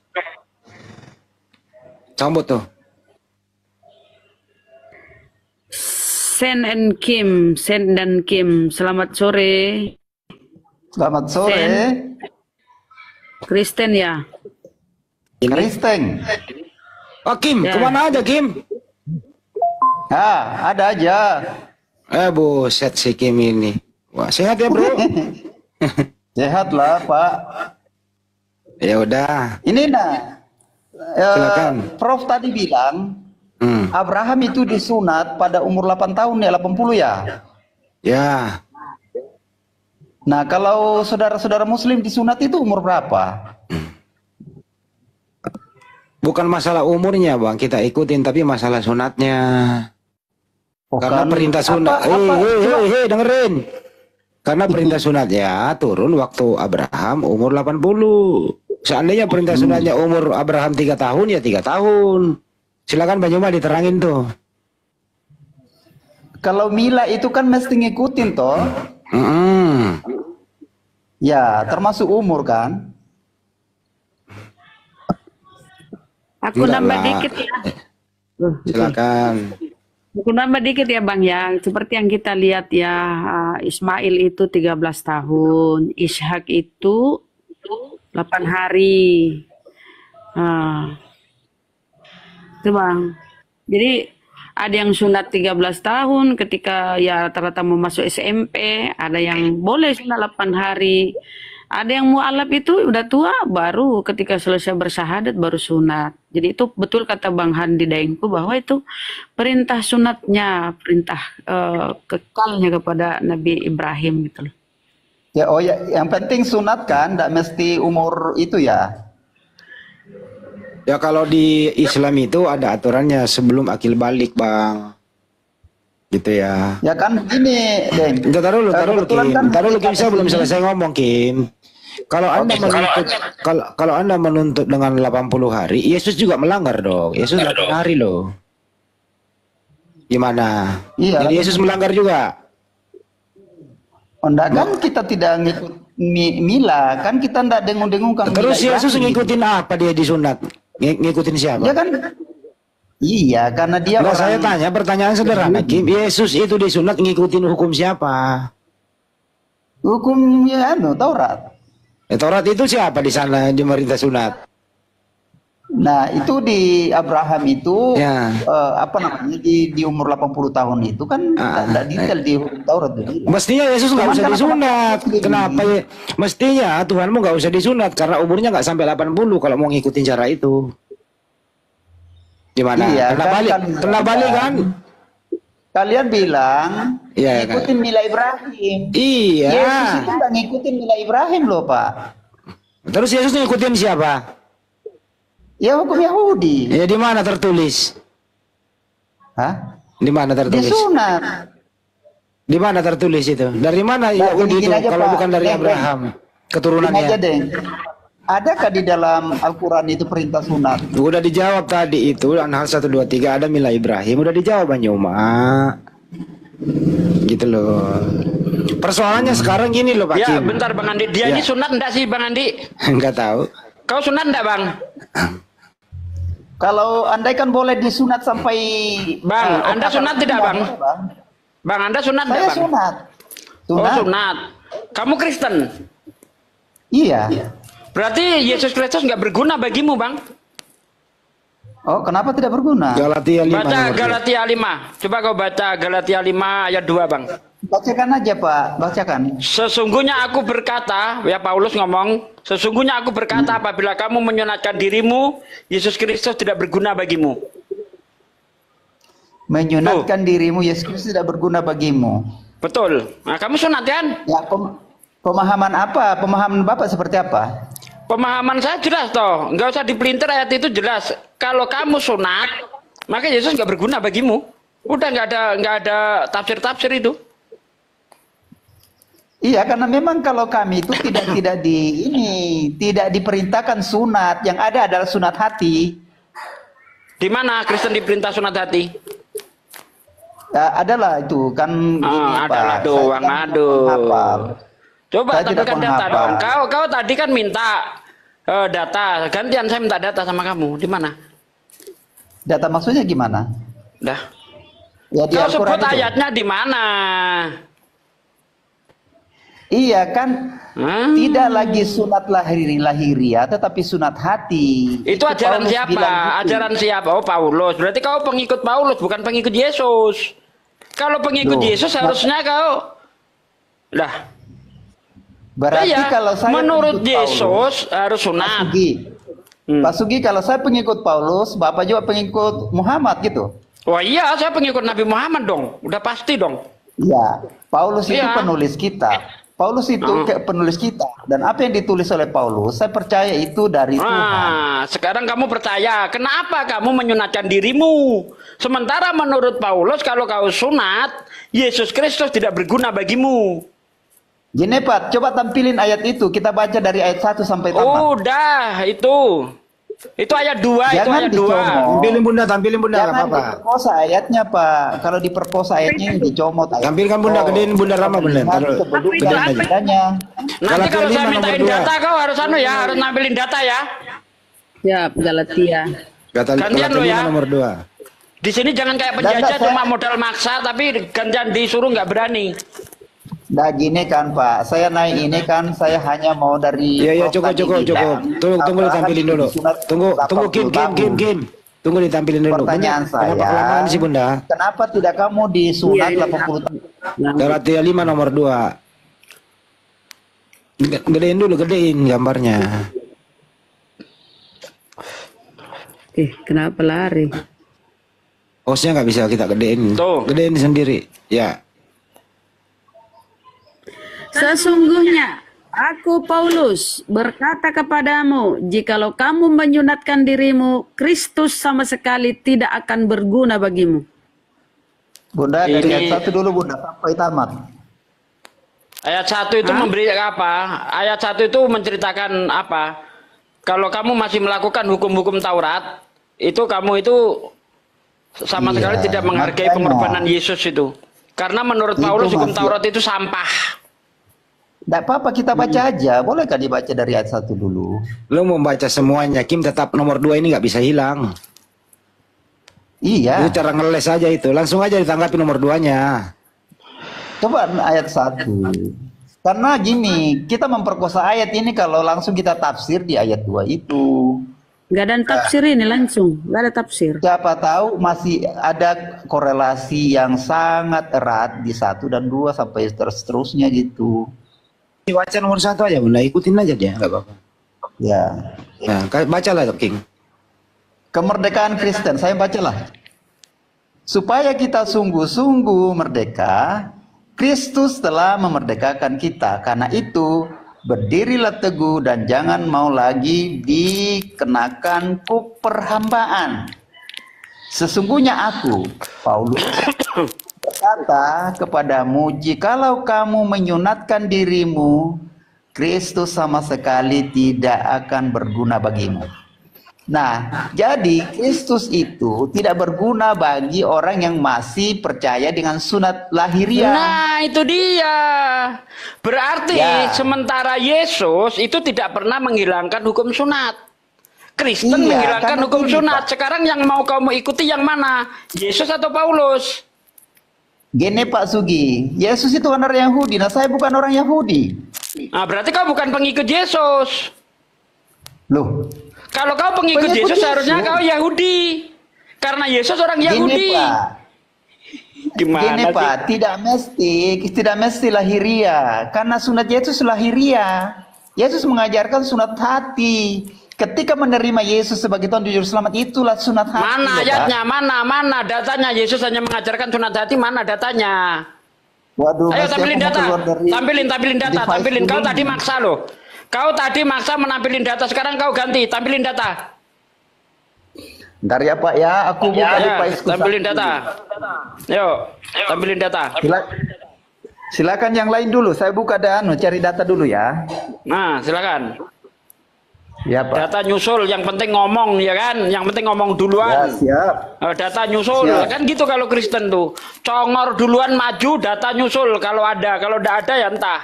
Sambut tuh. Sen dan Kim, selamat sore. Selamat sore. Kristen ya? Kristen. Oh Kim, Ya. kemana aja Kim? Ada aja. Buset si Kim ini. Wah, sehat ya bro? Sehat lah Pak. Ya udah. Ini nah. Silakan. Prof tadi bilang Abraham itu disunat pada umur 8 tahun ya, 80 ya. Ya. Nah, kalau saudara-saudara muslim disunat itu umur berapa? Bukan masalah umurnya bang, kita ikutin, tapi masalah sunatnya. Karena perintah sunat. Hei, dengerin. Karena perintah sunatnya turun waktu Abraham umur 80. Seandainya perintah sunatnya umur Abraham 3 tahun, ya 3 tahun. Silakan Bang Juma diterangin tuh. Kalau Mila itu kan mesti ngikutin toh. Ya, termasuk umur kan. Aku nambah dikit ya. Silakan. Aku nambah dikit ya Bang ya. Seperti yang kita lihat ya, Ismail itu 13 tahun, Ishak itu 8 hari. Itu Bang. Jadi ada yang sunat 13 tahun ketika ya rata-rata mau masuk SMP, ada yang boleh sunat 8 hari. Ada yang mualaf itu udah tua, baru ketika selesai bersyahadat baru sunat. Jadi itu betul kata Bang Handi Daengku bahwa itu perintah sunatnya, perintah kekalnya kepada Nabi Ibrahim gitu loh. Ya, oh ya, yang penting sunat kan, tidak mesti umur itu ya. Ya kalau di Islam itu ada aturannya sebelum akil balik, Bang. Gitu ya. Ya kan begini, Deng. Taruh dulu, Kebetulan Kim. kan Taruh dulu, Kim, kita saya belum kesini. selesai ngomong, Kim. Kalau Anda menuntut kalau Anda menuntut dengan 80 hari, Yesus juga melanggar dong. Yesus 8 hari loh. Gimana? Iya. Jadi Yesus melanggar juga. Oh, enggak kan kita tidak ngikut mila, kan kita enggak dengung-dengungkan Terus mila Yesus Ibrahim. ngikutin apa dia disunat? Ngikutin siapa? Ya kan? Iya, karena dia Nah, orang. saya tanya pertanyaan sederhana, Kim. Yesus itu disunat ngikutin hukum siapa? Hukumnya Taurat. Taurat itu siapa di sana di pemerintah sunat? Nah, itu di Abraham itu Ya. apa namanya di umur 80 tahun itu kan tidak detail di hukum Taurat itu. Mestinya Yesus nggak Cuman usah karena disunat. begini. Kenapa ya? Mestinya Tuhanmu nggak usah disunat karena umurnya nggak sampai 80 kalau mau ngikutin cara itu. Gimana? Iya, Kena balik kan? Kalian bilang Iya, ngikutin mila Ibrahim. Iya. Yesus itu nggak ngikutin mila Ibrahim loh, Pak. Terus Yesus ngikutin siapa? Ya hukum Yahudi. Ya di mana tertulis? Hah? Di mana Dia tertulis? sunat. Di mana tertulis itu? Dari mana Nah, Yahudi gini itu aja, kalau Pak. bukan dari Deng, Abraham? Gini aja, Keturunannya. Deng. Adakah di dalam Al-Quran itu perintah sunat? Udah dijawab tadi itu An-Nahl 123 ada mila Ibrahim. Udah dijawab Banyuma. Gitu loh. Persoalannya sekarang gini loh Pak Ya, Kim. bentar Bang Andi. Dia Ya. ini sunat enggak sih Bang Andi? Enggak tahu. Kau sunat enggak, Bang? Kalau andai kan boleh disunat sampai Bang, Anda sunat tidak, Bang? Bang, Anda sunat Saya enggak, Bang? sunat. Oh, sunat. Kamu Kristen? Iya. Berarti Yesus Kristus enggak berguna bagimu, Bang? Oh, kenapa tidak berguna? Galatia 5 Baca nomor 2. Galatia 5. Coba kau baca Galatia 5 ayat 2, Bang. Bacakan aja, Pak. Bacakan. Sesungguhnya aku berkata, ya Paulus ngomong, sesungguhnya aku berkata apabila kamu menyunatkan dirimu, Yesus Kristus tidak berguna bagimu. Menyunatkan dirimu, Yesus Kristus tidak berguna bagimu. Betul. Nah, kamu sunat kan? Ya, pemahaman apa? Pemahaman Bapak seperti apa? Pemahaman saya jelas toh, nggak usah dipelintir, ayat itu jelas. Kalau kamu sunat, maka Yesus nggak berguna bagimu. Udah nggak ada tafsir-tafsir itu. Iya, karena memang kalau kami itu tidak tidak diperintahkan sunat. Yang ada adalah sunat hati. Di mana Kristen diperintah sunat hati? Adalah itu kan. Adalah doang, aduh. Coba Saya tidak tampilkan data menghafal. dong. Kau tadi kan minta data, gantian saya minta data sama kamu. Di mana? Data maksudnya gimana? Dah. Ya, di Kau Al-Quran sebut itu. ayatnya di mana? Iya kan, tidak lagi sunat lahiriah, tetapi sunat hati. Itu ajaran Paulus siapa? bilang gitu. Ajaran siapa? Oh, Paulus. Berarti kau pengikut Paulus, bukan pengikut Yesus. Kalau pengikut Loh, Yesus harusnya kau lah. Berarti Ya, kalau saya menurut pengikut Yesus Paulus, harus Pak sunat. Sugi, Pak Sugi, kalau saya pengikut Paulus, Bapak juga pengikut Muhammad gitu. Wah iya, saya pengikut Nabi Muhammad dong. Udah pasti dong. Ya, Paulus itu Iya. penulis kita. Paulus itu penulis kita. Dan apa yang ditulis oleh Paulus, saya percaya itu dari Tuhan. Nah, sekarang kamu percaya. Kenapa kamu menyunatkan dirimu? Sementara menurut Paulus, kalau kau sunat, Yesus Kristus tidak berguna bagimu. Gini Pak, coba tampilin ayat itu. Kita baca dari ayat 1 sampai tamat. Udah, itu. Itu ayat 2, itu Jangan ayat 2. dicomot. Tampilin Bunda, nggak Jangan apa-apa. diperkosa ayatnya Pak. Kalau diperkosa ayatnya yang dicomot. Ayat. Tampilkan Bunda, gedein Bunda Rama Bunda. Taruh. Kedudukan bedanya. Nanti Galatia kalau saya 5 mintain nomor 2. data, kau harus harus nampilin data ya. Ya, Galatia. Gantian lo ya. nomor 2. Di sini jangan kayak Dan penjajah saya- cuma modal maksa, tapi gantian disuruh nggak berani. Nah gini kan Pak, saya naik ini kan saya hanya mau dari Iya, Prof. cukup. tadi bilang, Tunggu ditampilin dulu. disunat Tunggu Kim. 80 tahun. Tunggu ditampilin dulu. Pertanyaan Bunda, kenapa saya, kelamaan sih Bunda? kenapa tidak kamu disunat 80 tahun? Galatia 5 nomor 2. Gedein dulu, gedein gambarnya. Kenapa lari? Hostnya nggak bisa kita gedein. Tuh. Gedein sendiri. Ya. Sesungguhnya aku Paulus berkata kepadamu, jikalau kamu menyunatkan dirimu, Kristus sama sekali tidak akan berguna bagimu. Bunda, dari ayat 1 dulu Bunda, sampai tamat. Ayat 1 itu memberi apa? Ayat 1 itu menceritakan apa? Kalau kamu masih melakukan hukum-hukum Taurat, itu kamu itu sama sekali tidak menghargai pengorbanan Yesus itu. Karena menurut Paulus hukum Taurat itu sampah. Tidak apa-apa, kita baca aja. Bolehkah dibaca dari ayat 1 dulu? Lo mau baca semuanya, Kim, tetap nomor 2 ini nggak bisa hilang. Iya. Itu cara ngeles aja itu. Langsung aja ditanggapi nomor 2-nya. Coba ayat 1. Karena gini, kita memperkosa ayat ini kalau langsung kita tafsir di ayat 2 itu. Gak ada tafsir ini langsung, gak ada tafsir. Siapa tahu masih ada korelasi yang sangat erat di 1 dan 2 sampai seterusnya gitu. Baca nomor 1 aja, Bunda. Ikutin aja dia, nggak apa-apa. Ya. Nah, bacalah, King. Kemerdekaan Kristen, saya bacalah. Supaya kita sungguh-sungguh merdeka, Kristus telah memerdekakan kita. Karena itu, berdirilah teguh dan jangan mau lagi dikenakan kuk perhambaan. Sesungguhnya aku, Paulus, berkata kepadamu, jikalau kamu menyunatkan dirimu, Kristus sama sekali tidak akan berguna bagimu. Nah, jadi Kristus itu tidak berguna bagi orang yang masih percaya dengan sunat lahiriah. Nah, itu dia. Berarti sementara Yesus itu tidak pernah menghilangkan hukum sunat. Kristen menghilangkan hukum sunat. Sekarang yang mau kamu ikuti yang mana? Yesus atau Paulus? Gini Pak Sugi, Yesus itu kan orang Yahudi, nah saya bukan orang Yahudi. Nah, berarti kau bukan pengikut Yesus. Loh, kalau kau pengikut Yesus, seharusnya kau Yahudi. Karena Yesus orang Yahudi. Gini Pak, Gimana Pak, tidak mesti lahiriah. Karena sunat Yesus lahiriah. Yesus mengajarkan sunat hati. Ketika menerima Yesus sebagai Tuhan dan Juru Selamat, itulah sunat hati. Mana ayatnya? Mana datanya? Yesus hanya mengajarkan sunat hati. Mana datanya? Waduh, ayo tampilin data. Tampilin data. Tampilin. Kau tadi maksa loh. Kau tadi maksa menampilin data. Sekarang kau ganti. Tampilin data. Ntar ya Pak ya. Aku buka device. Tampilin data. Yuk, tampilin data. Silakan yang lain dulu. Saya buka cari data dulu ya. Nah, silakan. Ya Pak. Data nyusul, yang penting ngomong ya kan, yang penting ngomong duluan. Ya, siap. Data nyusul, kan gitu kalau Kristen tuh. Congor duluan maju, data nyusul kalau ada, kalau tidak ada ya entah.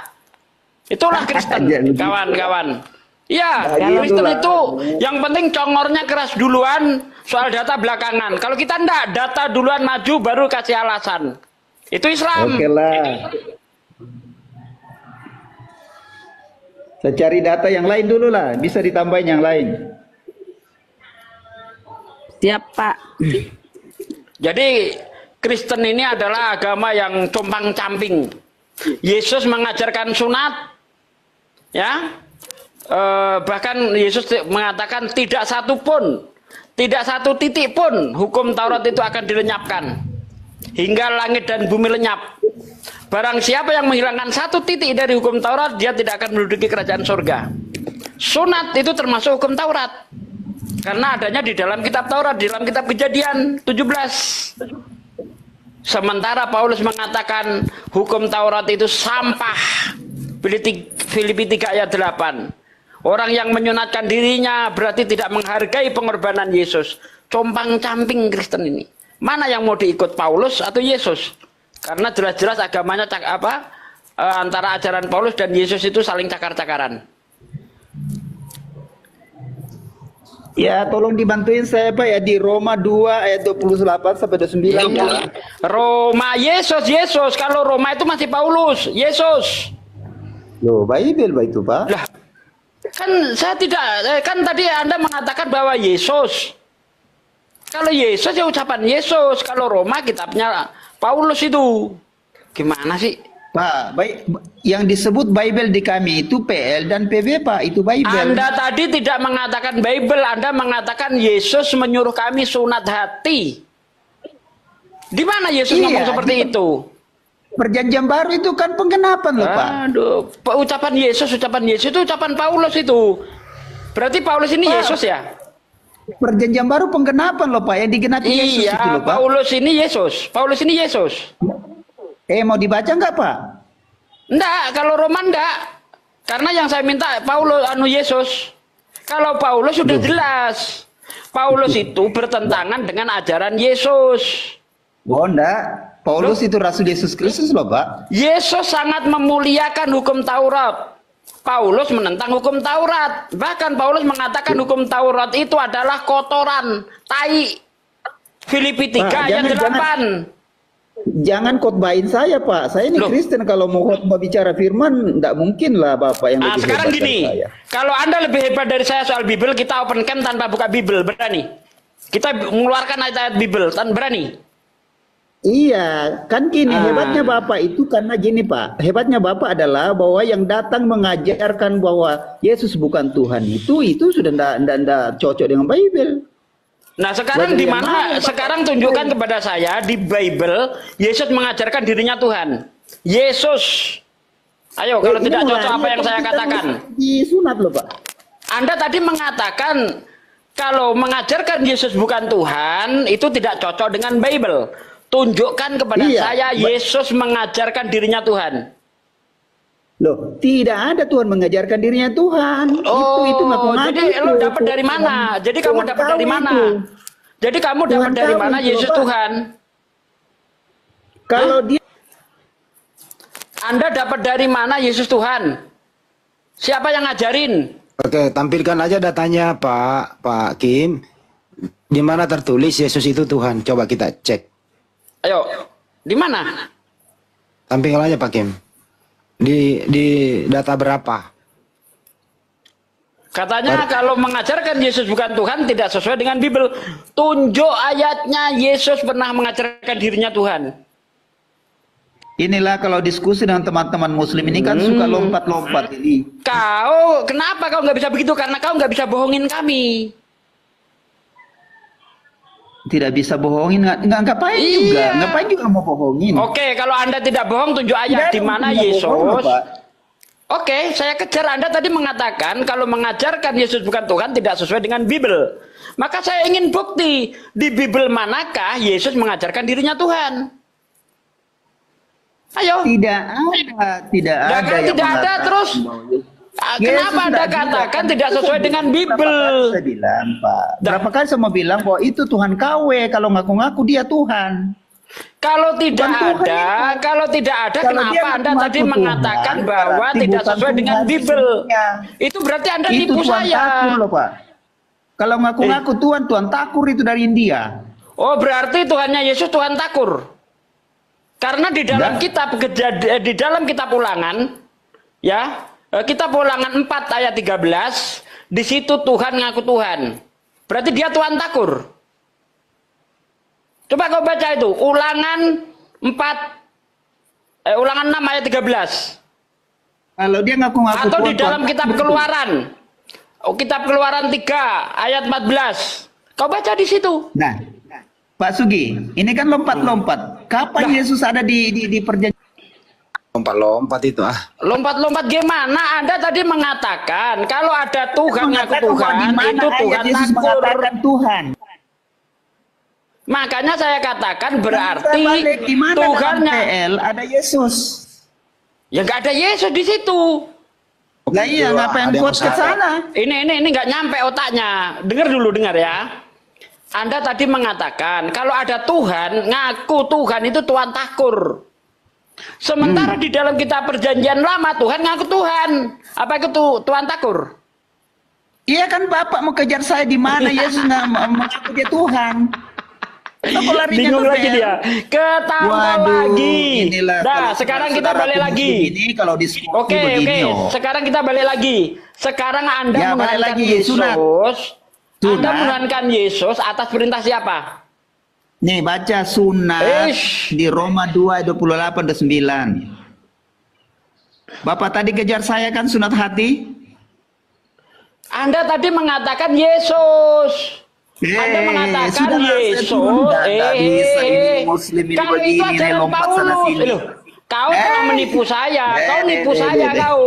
Itulah Kristen, kawan-kawan. Iya, Kristen itu yang penting congornya keras duluan, soal data belakangan. Kalau kita enggak, data duluan maju baru kasih alasan. Itu Islam. Oke lah. Saya cari data yang lain dulu lah, bisa ditambahin yang lain. Siap Pak. Jadi Kristen ini adalah agama yang compang-camping. Yesus mengajarkan sunat, ya. Bahkan Yesus mengatakan tidak satu titik pun hukum Taurat itu akan dilenyapkan hingga langit dan bumi lenyap. Barang siapa yang menghilangkan satu titik dari hukum Taurat, dia tidak akan menduduki kerajaan surga. Sunat itu termasuk hukum Taurat. Karena adanya di dalam kitab Taurat, di dalam kitab Kejadian 17. Sementara Paulus mengatakan hukum Taurat itu sampah. Filipi 3 ayat 8. Orang yang menyunatkan dirinya berarti tidak menghargai pengorbanan Yesus. Compang-camping Kristen ini. Mana yang mau diikut, Paulus atau Yesus? Karena jelas-jelas agamanya antara ajaran Paulus dan Yesus itu saling cakar-cakaran. Ya, tolong dibantuin saya Pak ya di Roma 2 ayat 28 sampai 29 ya. Roma Yesus. Kalau Roma itu masih Paulus, Yesus. Loh, Bible itu Pak. Lah, kan saya tidak, kan tadi Anda mengatakan bahwa Yesus. Kalau Yesus ya ucapan Yesus, kalau Roma kitabnya Paulus itu. Gimana sih? Pak, yang disebut Bible di kami itu PL dan PB, Pak, itu Bible. Anda tadi tidak mengatakan Bible, Anda mengatakan Yesus menyuruh kami sunat hati. Di mana Yesus ngomong seperti itu? Perjanjian baru itu kan penggenapan loh, Pak. Aduh, ucapan Yesus itu ucapan Paulus itu. Berarti Paulus ini Pak, Yesus ya? Perjanjian baru penggenapan loh, Pak, yang digenapi Yesus itu loh, Pak. Paulus ini Yesus. Paulus ini Yesus. Mau dibaca nggak, Pak? Enggak, kalau Roman enggak. Karena yang saya minta Paulus Yesus. Kalau Paulus sudah jelas. Paulus itu bertentangan dengan ajaran Yesus. Oh, enggak. Paulus itu Rasul Yesus Kristus loh, Pak. Yesus sangat memuliakan hukum Taurat. Paulus menentang hukum Taurat. Bahkan Paulus mengatakan hukum Taurat itu adalah kotoran, tai. Filipi 3 ayat 8. Jangan khotbahin saya, Pak. Saya ini Kristen, kalau mau khotbah bicara firman, enggak mungkin lah Bapak yang lebih sekarang hebat gini, dari saya. kalau Anda lebih hebat dari saya soal Bible, kita open camp tanpa buka Bible, berani? Kita mengeluarkan ayat-ayat Bible, berani? Iya, kan gini, hebatnya Bapak itu karena gini, Pak. Hebatnya Bapak adalah bahwa yang datang mengajarkan bahwa Yesus bukan Tuhan itu sudah enggak cocok dengan Bible. Nah, sekarang di mana? Sekarang tunjukkan kepada saya di Bible Yesus mengajarkan dirinya Tuhan. Yesus. Ayo, kalau tidak cocok apa yang saya katakan. Di sunat loh, Pak. Anda tadi mengatakan kalau mengajarkan Yesus bukan Tuhan itu tidak cocok dengan Bible. Tunjukkan kepada saya Yesus mengajarkan dirinya Tuhan. Loh, tidak ada Tuhan mengajarkan dirinya Tuhan. Oh, itu jadi lo dapat dari mana? Jadi kamu dapat dari mana? Jadi kamu dapat dari mana Yesus Tuhan? Kalau dia, Anda dapat dari mana Yesus Tuhan? Siapa yang ngajarin? Oke, tampilkan aja datanya Pak Kim. Di mana tertulis Yesus itu Tuhan? Coba kita cek. Ayo, di mana? Tampilkan aja Pak Kim. Di data berapa? Katanya kalau mengajarkan Yesus bukan Tuhan tidak sesuai dengan Bible. Tunjuk ayatnya Yesus pernah mengajarkan dirinya Tuhan. inilah kalau diskusi dengan teman-teman Muslim ini kan suka lompat-lompat ini. Kenapa kau nggak bisa begitu? Karena kau nggak bisa bohongin kami. Tidak bisa bohongin, ngapain juga, ngapain juga mau bohongin. Oke, kalau Anda tidak bohong, tunjuk ayat di mana Yesus. Oke, saya kejar. Anda tadi mengatakan kalau mengajarkan Yesus bukan Tuhan tidak sesuai dengan Bible. Maka saya ingin bukti di Bible manakah Yesus mengajarkan dirinya Tuhan. Ayo. Tidak ada. Tidak ada terus. Kenapa Anda katakan tidak sesuai dengan Bible? Saya bilang, Pak. Berapa kali saya mau bilang bahwa itu Tuhan KW, kalau ngaku-ngaku dia Tuhan. Kalau tidak ada, kenapa Anda tadi mengatakan bahwa tidak sesuai dengan Bible? Itu berarti Anda tipu saya. Takur loh, Pak. Kalau ngaku-ngaku Tuhan takur itu dari India. Oh, berarti Tuhannya Yesus Tuhan takur. Karena di dalam kitab Ulangan, ya, kitab Ulangan 4 ayat 13, di situ Tuhan ngaku Tuhan. Berarti dia Tuhan takur. Coba kau baca itu, Ulangan 6 ayat 13. Kalau dia ngaku-ngaku atau di dalam kitab Keluaran. Kitab Keluaran 3 ayat 14. Kau baca di situ. Nah, Pak Sugi, ini kan lompat-lompat. Kapan Yesus ada di perjanjian? Lompat-lompat itu Lompat-lompat gimana? Anda tadi mengatakan kalau ada Tuhan ngaku Tuhan, itu Tuhan Yesus takur. mengatakan Tuhan. Makanya saya katakan berarti Tuhannya PL ada Yesus. Ya nggak ada Yesus di situ. Lah iya, ngapain quote ke sana? Ini nggak nyampe otaknya. Dengar ya. Anda tadi mengatakan kalau ada Tuhan, ngaku Tuhan itu Tuhan takur. Sementara di dalam kitab Perjanjian Lama Tuhan ngaku Tuhan. Apa itu Tuhan takur? Iya kan Bapak mau kejar saya di mana Yesus mengaku dia Tuhan. Bingung lagi dia. Ketampol lagi. Nah, sekarang kita balik lagi. Oke. Sekarang kita balik lagi. Sekarang Anda menuhankan Yesus. Anda menuhankan Yesus atas perintah siapa? Nih baca sunat di Roma 2:28-29. Bapak tadi kejar saya kan sunat hati. Anda tadi mengatakan Yesus. Anda mengatakan sudah lah, saya Yesus. turun. Nggak bisa ini Muslim ini Kalau itu begini, ajaran lompat sana Paulus. sini. Loh, kau telah menipu saya. Kau nipu saya kau.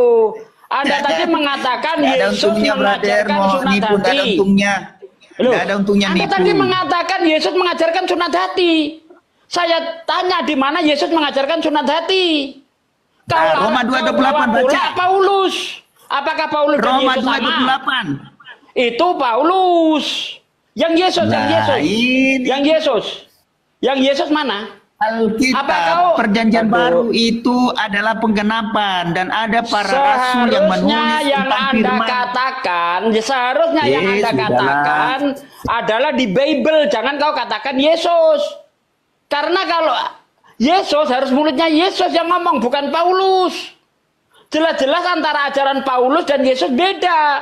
Anda tadi mengatakan Nggak ada Yesus untungnya, brother. mengajarkan Mau sunat nipu, nggak ada hati. untungnya. Loh, Nggak ada untungnya Anda nipu. tadi mengatakan Yesus mengajarkan sunat hati. Saya tanya di mana Yesus mengajarkan sunat hati. Nah, Roma 2:28 baca. Paulus. Apakah Paulus dan Roma Yesus sama? 2:28. Itu Paulus. Yang Yesus, yang Nah, Yesus. ini. Yang Yesus. Yang Yesus mana? Alkitab perjanjian baru itu adalah penggenapan dan ada para rasul yang menulis yang tentang Anda firman. katakan, seharusnya yang Anda sudahlah. katakan adalah di Bible, jangan kau katakan Yesus. Karena kalau Yesus harus mulutnya Yesus yang ngomong, bukan Paulus. Jelas-jelas antara ajaran Paulus dan Yesus beda.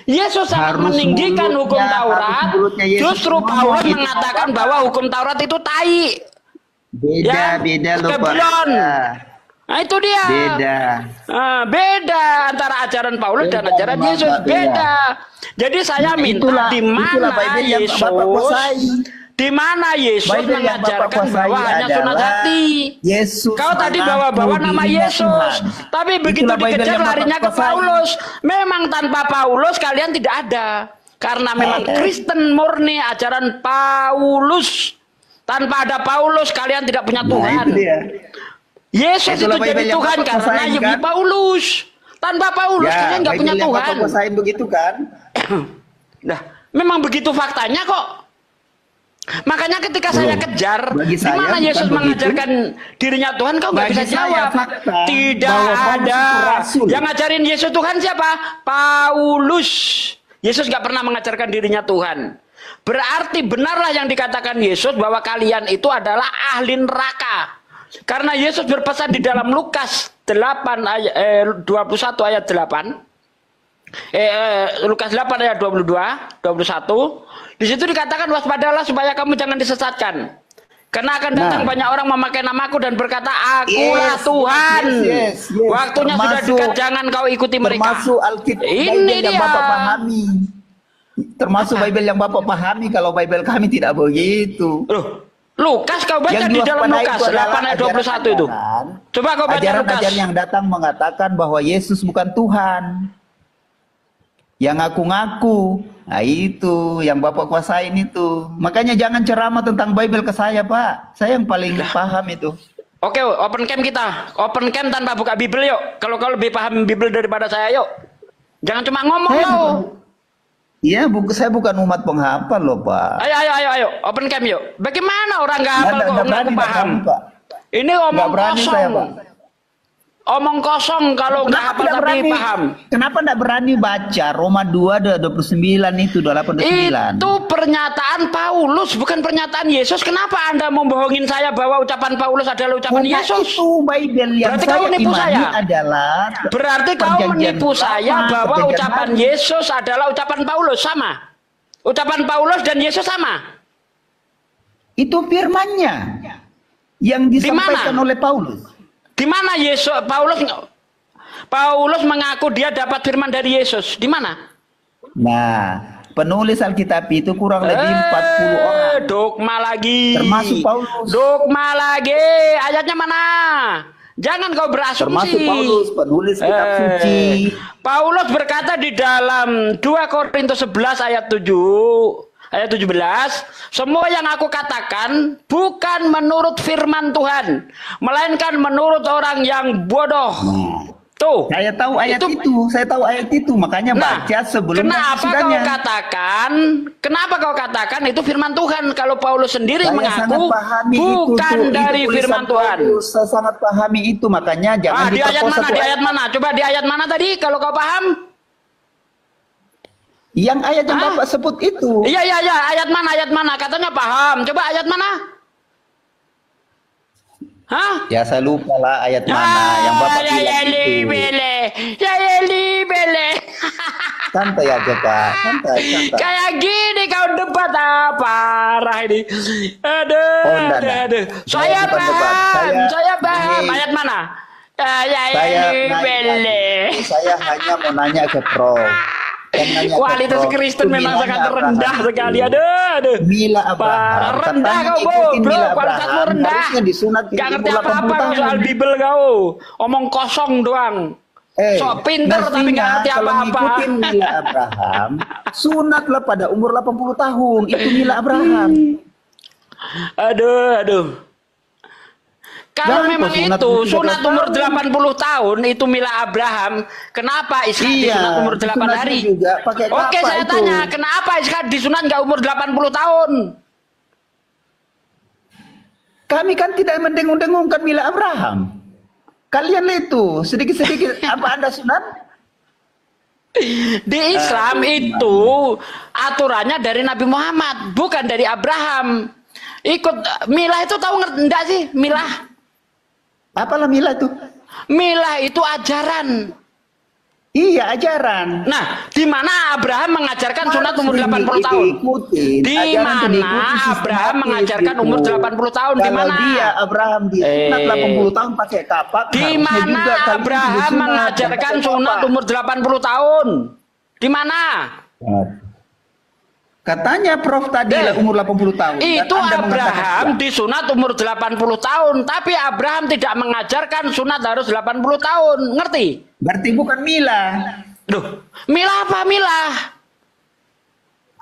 Yesus sangat Harus meninggikan mulutnya, hukum Taurat. harus mulutnya Yesus Justru ngomong, Paulus itu mengatakan apa? bahwa hukum Taurat itu tai. Beda loh, Pak. Keblon. Nah itu dia. Beda. Beda antara ajaran Paulus dan Beda, ajaran memang, Yesus. Pak, Beda. Jadi saya minta di mana Bible yang Yesus, Bapak kuasai. di mana Yesus Bible yang Bapak mengajarkan kuasai bahwa hanya sunat adalah hati. Yesus Kau tadi mengaku bawa-bawa nama dirinya Yesus, Tuhan. tapi begitu Itulah Bible dikejar yang Bapak larinya ke kuasai. Paulus. Memang tanpa Paulus kalian tidak ada. Karena memang Kristen murni ajaran Paulus. Tanpa ada Paulus kalian tidak punya Tuhan. Itu dia. Yesus Itulah itu Bible jadi yang Tuhan Bapak karena kuasain, kan? Paulus. Tanpa Paulus kalian nggak Bible punya yang Tuhan. Bapak kuasain begitu kan? Nah, memang begitu faktanya kok. Makanya ketika saya kejar, Bagi di saya mana bukan Yesus begitu. mengajarkan dirinya Tuhan, kau nggak Bagi bisa saya jawab. fakta Tidak bahwa Paulus ada. itu rasul. Yang ngajarin Yesus Tuhan siapa? Paulus. Yesus nggak pernah mengajarkan dirinya Tuhan. Berarti benarlah yang dikatakan Yesus bahwa kalian itu adalah ahli neraka. Karena Yesus berpesan di dalam Lukas 8 ayat 21 ayat 8. Lukas 8 ayat 22, 21. Di situ dikatakan waspadalah supaya kamu jangan disesatkan. Karena akan datang banyak orang memakai namaku dan berkata, akulah Tuhan. Yes. Waktunya sudah dekat, jangan kau ikuti mereka. Termasuk Alkitab Ini Bible yang dia. Bapak pahami. Termasuk Bible yang Bapak pahami, kalau Bible kami tidak begitu. Loh, Lukas kau baca Yang di dalam diwaspadai Lukas itu adalah 8 ayat 21 itu. Coba kau baca Lukas. Ajaran-ajaran yang datang mengatakan bahwa Yesus bukan Tuhan. Yang ngaku-ngaku. Nah itu yang Bapak kuasain itu. Makanya jangan ceramah tentang Bible ke saya, Pak. Saya yang paling paham itu. Oke, open cam kita. Open cam tanpa buka Bible yuk. Kalau kau lebih paham Bible daripada saya yuk. Jangan cuma ngomong kau. Iya, saya bukan umat penghafal loh, Pak. Ayo. Open cam yuk. Bagaimana orang nggak hafal kok Nggak nggak berani, paham? Pak. Ini omong Nggak berani kosong. saya, Pak. Omong kosong kalau nggak hafal nggak tapi berani? paham. Kenapa nggak berani baca Roma 2:29 itu 28:29? Itu pernyataan Paulus, bukan pernyataan Yesus. Kenapa Anda membohongin saya bahwa ucapan Paulus adalah ucapan Karena Yesus? itu Bible yang Berarti saya kau nipu imani saya. adalah Berarti kau perjanjian menipu saya lama, bahwa perjanjian ucapan baru. Yesus adalah ucapan Paulus, sama. Ucapan Paulus dan Yesus sama. Itu firman-Nya yang disampaikan oleh Paulus. Di mana Yesus Paulus mengaku dia dapat firman dari Yesus? Di mana? Nah, penulis Alkitab itu kurang lebih 40 orang. Dogma lagi. Termasuk Paulus. Dogma lagi. Ayatnya mana? Jangan kau berasumsi. Termasuk Paulus, penulis kitab suci. Paulus berkata di dalam 2 Korintus 11 ayat 7, ayat 17, semua yang aku katakan bukan menurut firman Tuhan, melainkan menurut orang yang bodoh. Tuh, saya tahu ayat itu, makanya baca sebelum kenapa kau katakan itu firman Tuhan kalau Paulus sendiri saya mengaku bukan dari firman Tuhan. Saya sangat pahami itu, makanya jangan di ayat mana? diperkosa. Di ayat mana? Coba di ayat mana tadi kalau kau paham? Yang ayat yang Bapak sebut itu. Iya, ayat mana? Ayat mana? Katanya paham. Coba ayat mana? Hah? Ya saya lupa lah ayat mana yang Bapak bilang itu. Santai aja, Pak. Santai. Kayak gini kau debat parah ini. Aduh. Saya paham. Ayat mana? Saya hanya mau nanya ke Prof. Kualitas Kristen memang sangat rendah sekali. Aduh. Mila Abraham. Rendah kau, bro. Kualitasmu rendah. Gak ngerti apa-apa kau soal Bible kau. Omong kosong doang. Sok pinter tapi gak ngerti apa-apa. Kalau ngikutin Mila Abraham, sunatlah pada umur 80 tahun. Itu Mila Abraham. Aduh. Kalau memang itu sunat umur 80 tahun itu Mila Abraham, kenapa Ishak disunat umur 8 hari? Oke, saya tanya, kenapa Ishak disunat nggak umur 80 tahun? Kami kan tidak mendengung-dengungkan Mila Abraham. Kalian itu sedikit-sedikit apa Anda sunat? Di Islam itu aturannya dari Nabi Muhammad, bukan dari Abraham. Ikut Milah itu tahu enggak sih Milah? Apalah Milah itu? Milah itu ajaran. Iya, ajaran. Nah, di mana Abraham mengajarkan sunat umur 80 tahun? Di mana Abraham mengajarkan umur 80 tahun? Di mana? Dia Abraham disunat 80 tahun pakai kapak. Di mana Abraham mengajarkan sunat umur 80 tahun? Di mana? Katanya Prof tadi umur 80 tahun. Itu Abraham disunat umur 80 tahun, tapi Abraham tidak mengajarkan sunat harus 80 tahun. Ngerti? Berarti bukan Mila. Duh, Mila apa Mila?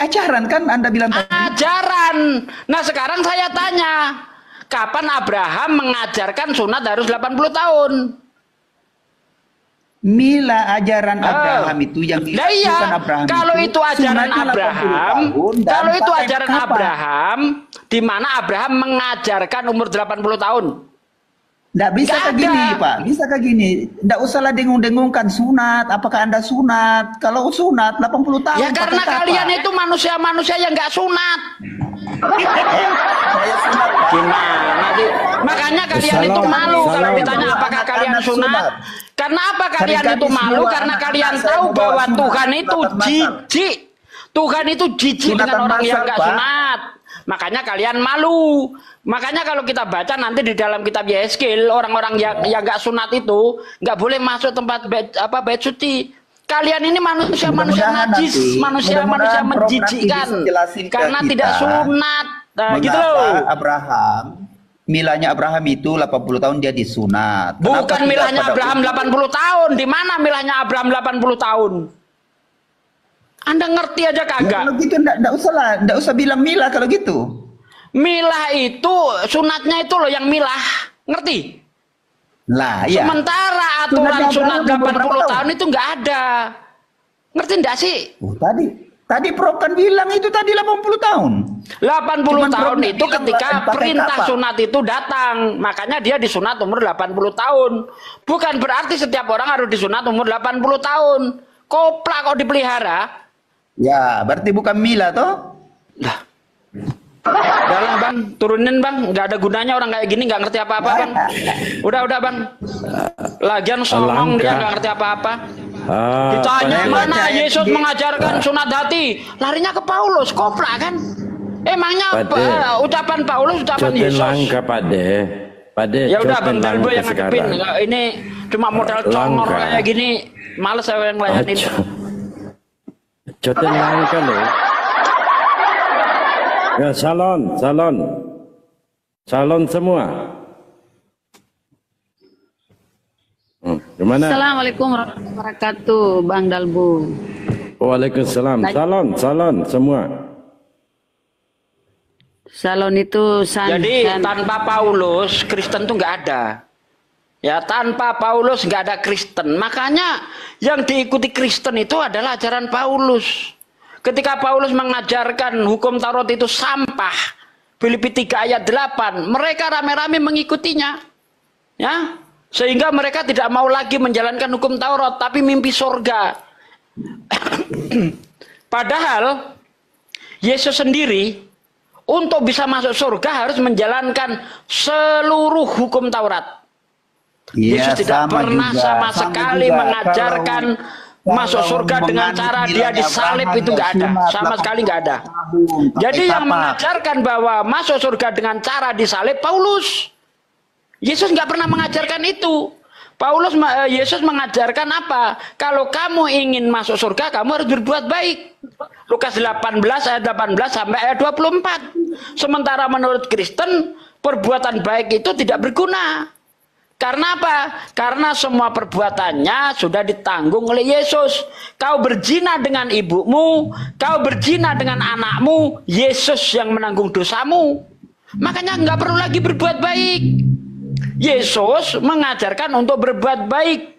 Ajaran kan Anda bilang tadi. Ajaran. Nah, sekarang saya tanya, kapan Abraham mengajarkan sunat harus 80 tahun? Mila ajaran Abraham itu yang bukan Abraham. Kalau itu ajaran Abraham, kalau itu ajaran Abraham, di mana Abraham mengajarkan umur 80 tahun? Nggak bisa kayak gini, Pak. Bisa kayak gini. Nggak usahlah dengung-dengungkan sunat. Apakah Anda sunat? Kalau sunat 80 tahun. Ya karena kalian itu manusia-manusia yang nggak sunat. Gimana sih? Makanya kalian itu malu kalau ditanya apakah kalian sunat. Karena apa kalian itu malu? Karena kalian tahu bahwa Tuhan itu jijik. Tuhan itu jijik dengan orang yang nggak sunat. Makanya kalian malu. Makanya kalau kita baca nanti di dalam kitab Yehezkiel, orang-orang yang nggak sunat itu nggak boleh masuk tempat bait suci. Kalian ini manusia-manusia najis, manusia-manusia menjijikkan karena tidak sunat. Nah, gitu loh. Abraham, milanya Abraham itu 80 tahun dia disunat. Bukan milanya Abraham 80 tahun. Di mana milanya Abraham 80 tahun? Anda ngerti aja kagak? Ya, kalau gitu enggak usah bilang milah kalau gitu. Milah itu sunatnya itu loh yang milah. Ngerti? Lah, iya. Sementara aturan sunat 80 tahun itu enggak ada. Ngerti enggak sih? Tadi Prof kan bilang itu tadi 80 tahun. 80 tahun itu ketika perintah sunat itu datang. Makanya dia disunat umur 80 tahun. Bukan berarti setiap orang harus disunat umur 80 tahun. Koplak kok dipelihara. Ya, berarti bukan mila toh? Lah. Udahlah bang, turunin bang. Nggak ada gunanya orang kayak gini nggak ngerti apa-apa bang. Udah bang. Lagian songong dia nggak ngerti apa-apa. Ditanya mana Yesus mengajarkan sunat hati, larinya ke Paulus, koprak kan? Emangnya ucapan Paulus, ucapan Yesus? Langka Pade. Ya udah bang Dalbo yang ngadepin. Ini cuma modal congor kayak gini, males saya yang layanin. Joten langka loh. Ya salon semua. Gimana? Assalamualaikum warahmatullahi wabarakatuh, Bang Dalbu. Waalaikumsalam. Salon semua. Salon itu Jadi tanpa Paulus Kristen tuh nggak ada. Ya tanpa Paulus nggak ada Kristen. Makanya yang diikuti Kristen itu adalah ajaran Paulus. Ketika Paulus mengajarkan hukum Taurat itu sampah, Filipi 3 ayat 8, mereka rame-rame mengikutinya. Ya. Sehingga mereka tidak mau lagi menjalankan hukum Taurat, tapi mimpi surga. Padahal Yesus sendiri untuk bisa masuk surga harus menjalankan seluruh hukum Taurat. Yesus tidak pernah sama sekali mengajarkan masuk surga dengan cara dia disalib, itu nggak ada, sama sekali nggak ada. Jadi yang mengajarkan bahwa masuk surga dengan cara disalib Paulus. Yesus nggak pernah mengajarkan itu. Yesus mengajarkan apa? Kalau kamu ingin masuk surga, kamu harus berbuat baik. Lukas 18 ayat 18 sampai ayat 24. Sementara menurut Kristen, perbuatan baik itu tidak berguna. Karena apa? Karena semua perbuatannya sudah ditanggung oleh Yesus. Kau berzina dengan ibumu, kau berzina dengan anakmu, Yesus yang menanggung dosamu. Makanya nggak perlu lagi berbuat baik. Yesus mengajarkan untuk berbuat baik.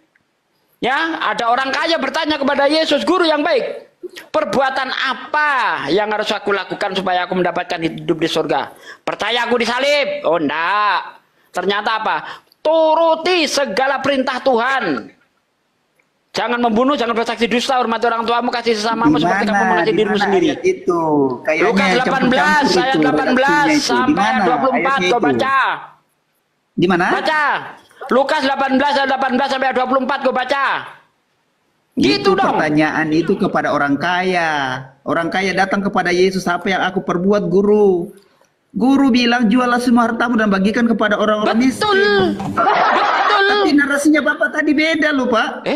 Ya, ada orang kaya bertanya kepada Yesus, "Guru yang baik, perbuatan apa yang harus aku lakukan supaya aku mendapatkan hidup di surga?" "Percaya aku disalib." "Oh, enggak." "Ternyata apa?" "Turuti segala perintah Tuhan. Jangan membunuh, jangan bersaksi dusta, hormati orang tuamu, kasih sesamamu seperti kamu mengasihi dirimu sendiri." Itu Lukas 18 ayat 18 sampai ayat 24 kau baca. Di mana? Baca. Lukas 18 ayat 18 sampai ayat 24 kau baca. Gitu itu dong. Pertanyaan itu kepada orang kaya. Orang kaya datang kepada Yesus, "Apa yang aku perbuat, Guru?" Guru bilang, "Jualah semua hartamu dan bagikan kepada orang-orang miskin." Betul. Tapi narasinya Bapak tadi beda loh, Pak.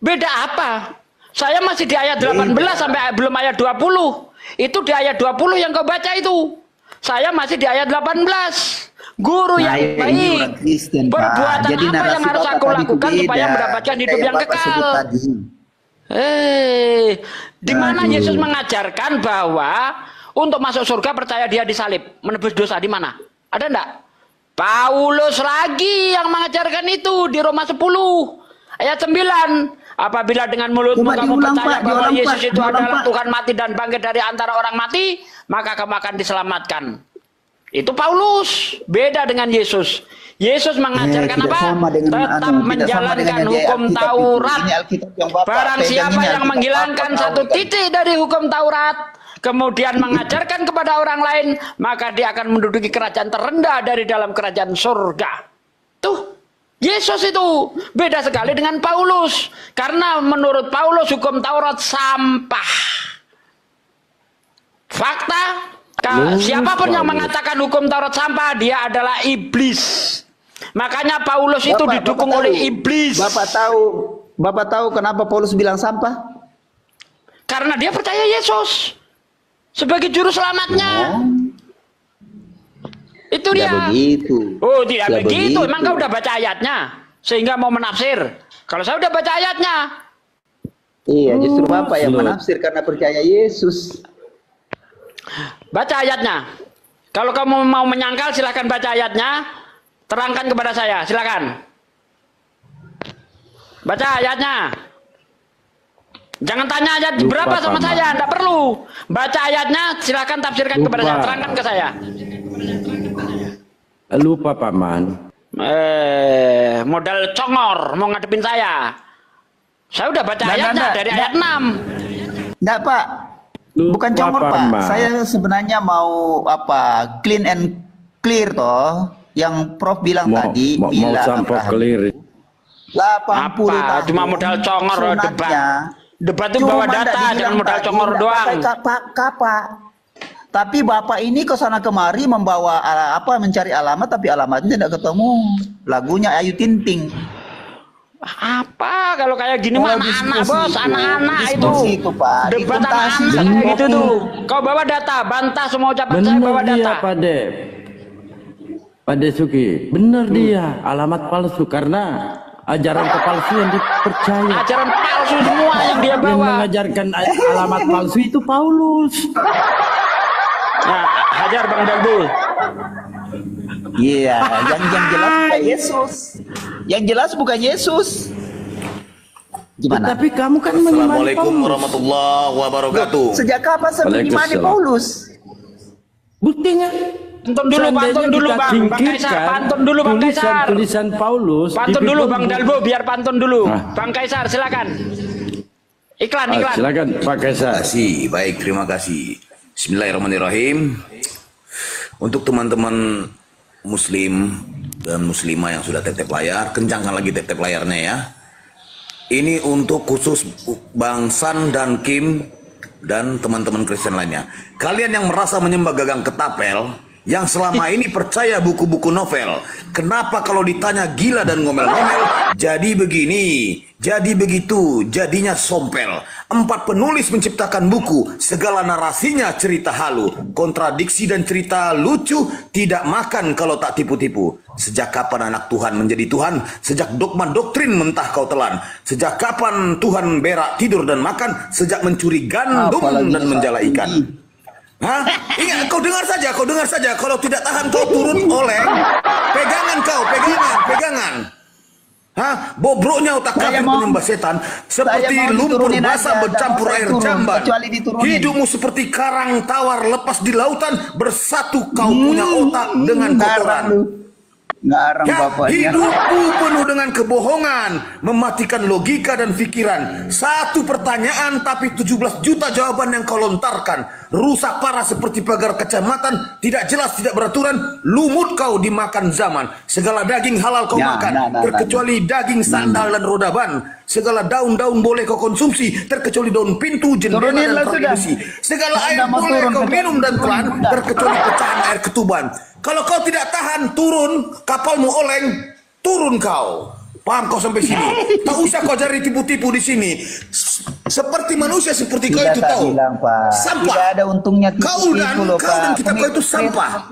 Beda apa? Saya masih di ayat 18 sampai belum ayat 20. Itu di ayat 20 yang kau baca itu. Saya masih di ayat 18. Guru yang baik, perbuatan Jadi apa yang harus aku lakukan supaya mendapatkan hidup yang kekal? Di mana Yesus mengajarkan bahwa untuk masuk surga percaya dia disalib, menebus dosa? Di mana? Ada enggak? Paulus lagi yang mengajarkan itu di Roma 10 ayat 9. Apabila dengan mulutmu kamu percaya bahwa Yesus itu adalah Tuhan mati dan bangkit dari antara orang mati, maka kamu akan diselamatkan. Itu Paulus, beda dengan Yesus. Yesus mengajarkan apa? Tetap menjalankan hukum Taurat. Barang siapa yang menghilangkan satu titik dari hukum Taurat, kemudian mengajarkan kepada orang lain, maka dia akan menduduki kerajaan terendah dari dalam kerajaan surga. Tuh, Yesus itu beda sekali dengan Paulus. Karena menurut Paulus hukum Taurat sampah. Fakta, siapapun yang mengatakan hukum Taurat sampah, dia adalah iblis. Makanya Paulus itu didukung oleh iblis. Bapak tahu kenapa Paulus bilang sampah? Karena dia percaya Yesus sebagai juru selamatnya. Itu dia. Begitu. Oh, tidak begitu. Emang kau udah baca ayatnya sehingga mau menafsir? Kalau saya udah baca ayatnya. Iya, justru Bapak yang menafsir karena percaya Yesus. Baca ayatnya. Kalau kamu mau menyangkal silahkan baca ayatnya. Terangkan kepada saya, silakan. Baca ayatnya. Jangan tanya ayat berapa sama saya, tidak perlu. Baca ayatnya, silakan tafsirkan kepada saya, terangkan ke saya. Lupa Paman. Modal congor mau ngadepin saya. Saya udah baca ayatnya dari ayat 6. Enggak, Pak. Bukan congor, Pak. Saya sebenarnya mau clean and clear toh. Yang Prof bilang tadi, mau sampai clear. 80 tahun. Cuma modal congor debat. Debat itu bawa data, jangan modal congor doang. Tapi Bapak ini ke sana kemari membawa mencari alamat, tapi alamatnya tidak ketemu. Lagunya Ayu Ting Ting. Apa kalau kayak gini mah anak-anak, Bos, anak-anak itu. Debat anak-anak Jangan kayak gitu tuh. Kau bawa data, bantah semua ucapan saya, bawa data. Pak Suki, benar dia alamat palsu karena ajaran kepalsuan dipercaya. Ajaran palsu semua yang dia bawa. Yang mengajarkan alamat palsu itu Paulus. Nah, hajar Bang Dalbul. Iya, yang jelas bukan Yesus. Yang jelas bukan Yesus. Gimana? Tapi kamu kan Assalamualaikum warahmatullahi wabarakatuh. Sejak kapan saya menyimani Paulus? Buktinya. Pantun dulu Bang Kaisar. Pantun dulu Bang Kaisar. Tulisan Paulus. Pantun dulu Bang Dalbo, biar pantun dulu. Bang Kaisar, silakan. Iklan. Silakan Pak Kaisar. Baik, terima kasih. Bismillahirrahmanirrahim. Untuk teman-teman Muslim dan Muslimah yang sudah tetep layar, kencangkan lagi tetep layarnya ya. Ini untuk khusus Bang San dan Kim dan teman-teman Kristen lainnya. Kalian yang merasa menyembah gagang ketapel, yang selama ini percaya buku-buku novel. Kenapa kalau ditanya gila dan ngomel-ngomel, jadi begini, jadi begitu, jadinya sompel. 4 penulis menciptakan buku, segala narasinya cerita halu, kontradiksi dan cerita lucu, tidak makan kalau tak tipu-tipu. Sejak kapan anak Tuhan menjadi Tuhan? Sejak dogma doktrin mentah kau telan. Sejak kapan Tuhan berak, tidur dan makan? Sejak mencuri gandum dan menjala ikan. Hah? Ingat, kau dengar saja. Kalau tidak tahan kau turun oleng. Pegangan kau, pegangan. Hah? Bobroknya otak kafir penyembah setan seperti lumpur basah bercampur air jamban. Hidupmu seperti karang tawar lepas di lautan, bersatu kau punya otak dengan kotoran. Hidupku penuh dengan kebohongan, mematikan logika dan pikiran. Satu pertanyaan tapi 17 juta jawaban yang kau lontarkan. Rusak parah seperti pagar kecamatan, tidak jelas, tidak beraturan. Lumut kau dimakan zaman. Segala daging halal kau makan, terkecuali daging sandal dan roda ban. Segala daun-daun boleh kau konsumsi, terkecuali daun pintu, jendela dan tali besi. Segala air boleh kau minum dan telan, terkecuali pecahan air ketuban. Kalau kau tidak tahan, turun, kapalmu oleng, turun kau. Paham kau sampai sini? Tak usah kau cari tipu-tipu di sini. Seperti manusia seperti kau itu tahu. Sampah. Tidak ada untungnya kau dan kitab kau itu sampah.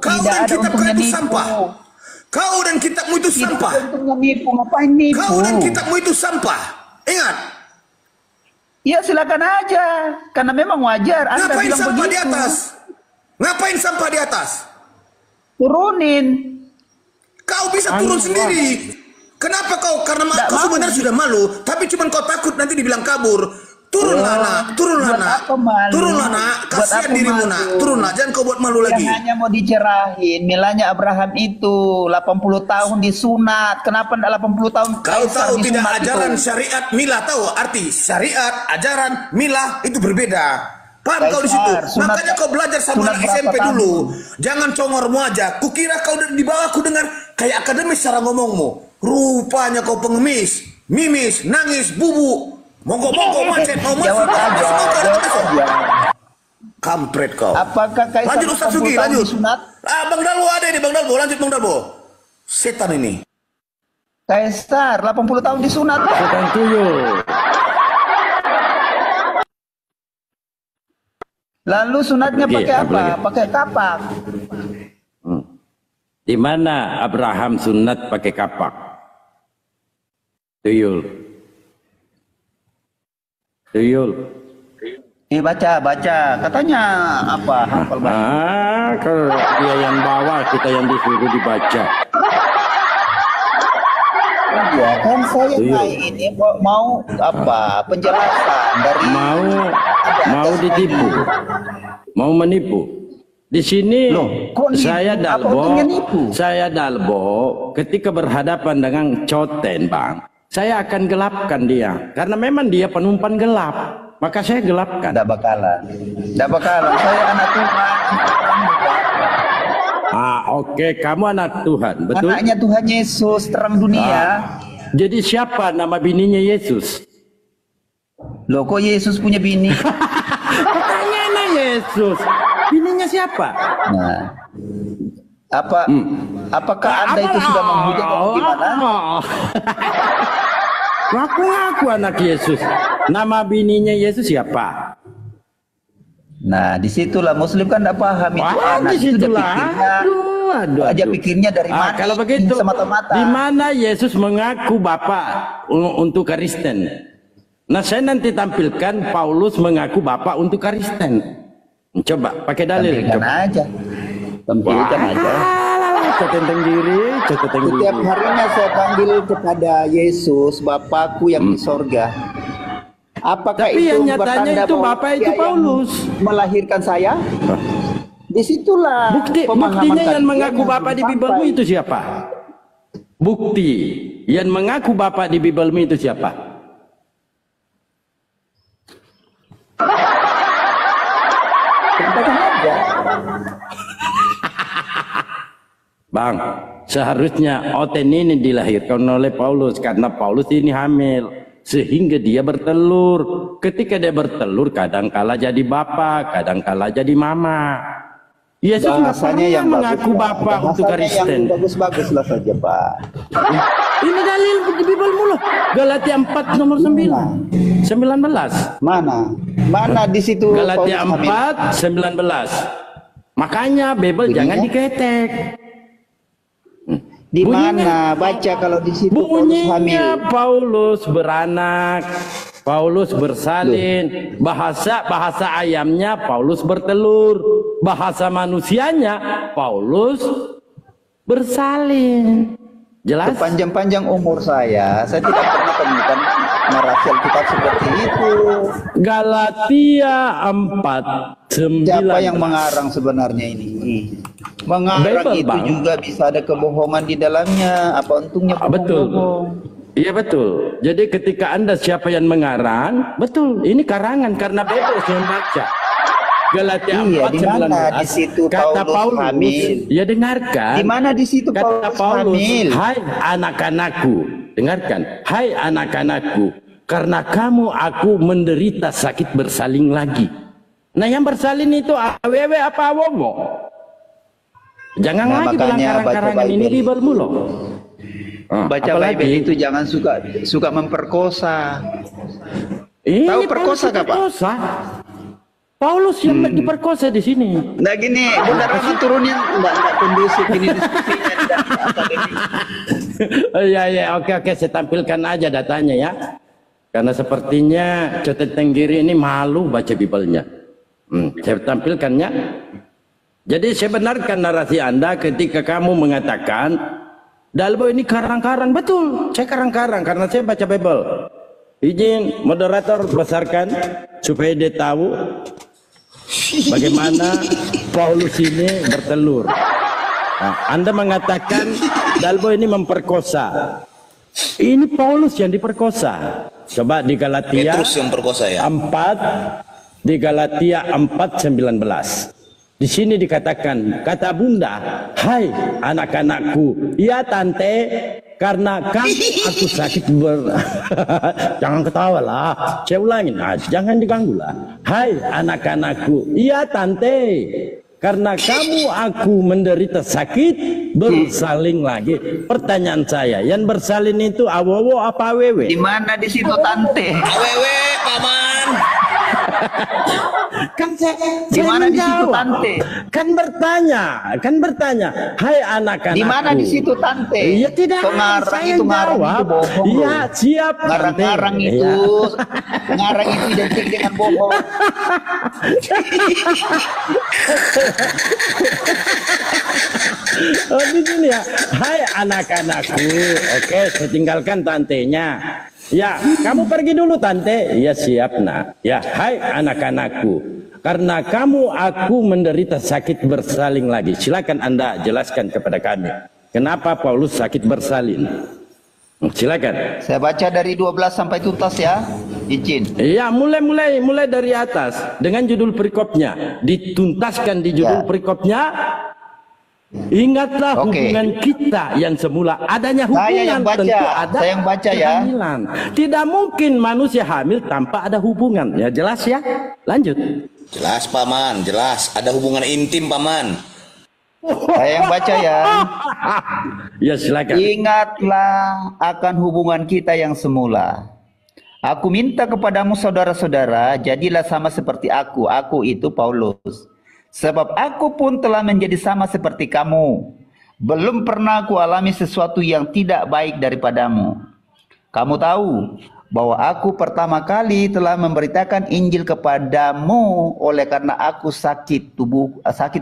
Kau dan kitab kau itu sampah. Kau dan kitabmu itu sampah. Kau dan kitabmu itu sampah. Ingat. Ya silakan aja, karena memang wajar. Anda Ngapain bilang sampah begitu. di atas? Ngapain sampah di atas? Turunin. Kau bisa turun sendiri. Kenapa kau? Karena kau sebenarnya sudah malu, tapi cuma kau takut nanti dibilang kabur. Turunlah nak, turunlah nak, kasihan dirimu nak, turunlah, jangan kau buat malu lagi. Hanya mau dicerahin, milanya Abraham itu 80 tahun disunat. Kenapa tidak 80 tahun? Kau tahu tidak ajaran syariat milah, tahu arti syariat, ajaran milah itu berbeda. Paham kau di situ? Makanya kau belajar sama anak SMP dulu. Jangan congormu aja. Kukira kau di bawah aku dengar kayak akademis cara ngomongmu. Rupanya kau pengemis, mimis, nangis, bubu. Monggo macet, mau masuk. Kampret kau. Apakah Kaisar lanjut Ustaz Sugi, lanjut. Bang Dalbo ada ini, Bang Dalbo. Lanjut Bang Dalbo. Setan ini. Kaisar 80 tahun disunat. Setan tuyul. Lalu sunatnya pakai apa? Pakai kapak. Di mana Abraham sunat pakai kapak? Tuyul. Baca. Katanya apa? Hafal baca. Kalau dia yang bawa, kita yang disuruh dibaca. Ya kan saya ini mau apa? Penjelasan dari mau ditipu, mau menipu. Di sini saya Dalbo ketika berhadapan dengan Coten, Bang, saya akan gelapkan dia karena memang dia penumpang gelap, maka saya gelapkan. Tidak bakalan. Saya anak Tuhan. Oke, kamu anak Tuhan, betul? Anaknya Tuhan Yesus, terang dunia. Jadi siapa nama bininya Yesus? Loh, kok Yesus punya bini? Pertanyaannya Yesus, bininya siapa? Nah, apakah Anda itu sudah menghujat atau gimana? Ngaku anak Yesus. Nama bininya Yesus siapa? Nah, disitulah Muslim kan tidak paham itu anak. Disitulah. Aduh. Pikirnya dari mana? Kalau begitu, semata-mata. di mana Yesus mengaku Bapa untuk Kristen? Nah, saya nanti tampilkan Paulus mengaku Bapa untuk Kristen. Coba pakai dalil. Tampilkan aja. Catatan diri. Setiap harinya saya panggil kepada Yesus, Bapakku yang di sorga. Apakah tapi itu yang nyatanya itu Bapak itu Paulus melahirkan saya? Disitulah buktinya yang mengaku Bapak di Bibelmu itu siapa? Bukti yang mengaku Bapak di Bibelmu itu siapa? Bang, seharusnya Oten ini dilahirkan oleh Paulus karena Paulus ini hamil sehingga dia bertelur. Ketika dia bertelur kadang kala jadi bapak, kadang kala jadi mama. Yesus nggak Bahasanya pernah yang mengaku bagus, Pak. Bapa untuk Bahasanya Kristen. yang bagus-bagus lah saja, Pak. Ini dalil di Bible mulu. Galatia 4 nomor 19. Mana di situ Galatia Paulus hamil? 4 19. Makanya Bible jangan diketek. Di mana baca kalau di situ Paulus hamil? Bunyinya Paulus beranak, Paulus bersalin, bahasa ayamnya Paulus bertelur, bahasa manusianya Paulus bersalin. Jelas? Sepanjang-panjang umur saya tidak pernah temukan narasi Alkitab seperti itu. Galatia 4:9. Siapa yang mengarang sebenarnya ini? Mengarang Bible, itu Bang. juga bisa ada kebohongan di dalamnya. Apa untungnya Betul. bohong-bohong? Iya betul. Jadi ketika Anda siapa yang mengarang, betul. Ini karangan karena Bible saya baca. Galatia 4 di mana di situ kata Paulus hamil? Ya dengarkan. Di mana di situ kata Paulus hamil? Hai anak-anakku, dengarkan. Hai anak-anakku, karena kamu aku menderita sakit bersalin lagi. Nah yang bersalin itu aww apa awomo? Jangan Nah, lagi bilang makanya karang-karangan baca ini Bible. di Bible mulu. Baca apalagi? Bible itu jangan suka memperkosa. Ini Tahu perkosa Paulus kah, Pak? diperkosa. Paulus yang diperkosa di sini. Nah gini, Bunda Rama turunin enggak kondusif ini diskusinya tidak akademik. Ya, oke, saya tampilkan aja datanya ya. Karena sepertinya Cotet Tenggiri ini malu baca Bible-nya. Saya tampilkannya. Jadi saya benarkan narasi Anda ketika kamu mengatakan Dalbo ini karang-karang. Betul, saya karang-karang karena saya baca Bible. Izin moderator besarkan supaya dia tahu bagaimana Paulus ini bertelur. Nah, Anda mengatakan Dalbo ini memperkosa. Ini Paulus yang diperkosa. Coba di Galatia Petrus yang perkosa ya. 4 di Galatia 4:19. Di sini dikatakan, kata Bunda, hai anak-anakku, ya tante, karena kan aku sakit jangan ketawa lah, saya ulangin, jangan diganggu lah. Hai anak-anakku, ya tante, karena kamu aku menderita sakit bersalin lagi. Pertanyaan saya, yang bersalin itu awowo apa awewe? Di mana di situ tante? Awewe, paman. Kan di mana di situ tante? Kan bertanya. Hai anak-anakku. Di mana di situ tante? Iya tidak. Pengarang itu ngarang itu bohong. Iya siap. Ngarang-ngarang itu, ngarang itu identik dengan bohong. Oh di sini ya. Hai anak-anakku. Oke, saya tinggalkan tantenya. Ya, kamu pergi dulu tante. Ya siap nak. Ya, hai anak-anakku. Karena kamu aku menderita sakit bersalin lagi. Silakan Anda jelaskan kepada kami. Kenapa Paulus sakit bersalin? Silakan. Saya baca dari 12 sampai tuntas ya. Izin. Iya, mulai dari atas dengan judul perikopnya. Dituntaskan di judul perikopnya. Ingatlah hubungan kita yang semula adanya hubungan tentu ada saya yang baca ya. kehamilan. Tidak mungkin manusia hamil tanpa ada hubungan. Ya jelas ya. Lanjut. Jelas paman, jelas ada hubungan intim paman. Saya yang baca ya. Ya silakan. Ingatlah akan hubungan kita yang semula. Aku minta kepadamu saudara-saudara, jadilah sama seperti aku. Aku itu Paulus. Sebab aku pun telah menjadi sama seperti kamu. Belum pernah aku alami sesuatu yang tidak baik daripadamu. Kamu tahu bahwa aku pertama kali telah memberitakan Injil kepadamu oleh karena aku sakit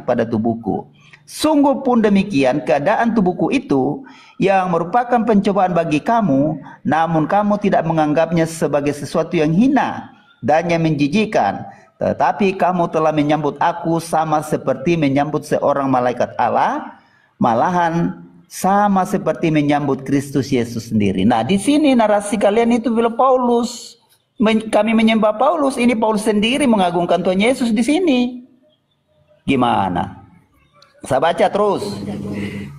pada tubuhku. Sungguh pun demikian keadaan tubuhku itu yang merupakan pencobaan bagi kamu, namun kamu tidak menganggapnya sebagai sesuatu yang hina dan yang menjijikkan. Tetapi kamu telah menyambut aku sama seperti menyambut seorang malaikat Allah, malahan sama seperti menyambut Kristus Yesus sendiri. Nah, di sini narasi kalian itu bila Paulus, kami menyembah Paulus, ini Paulus sendiri mengagungkan Tuhan Yesus di sini. Gimana? Saya baca terus.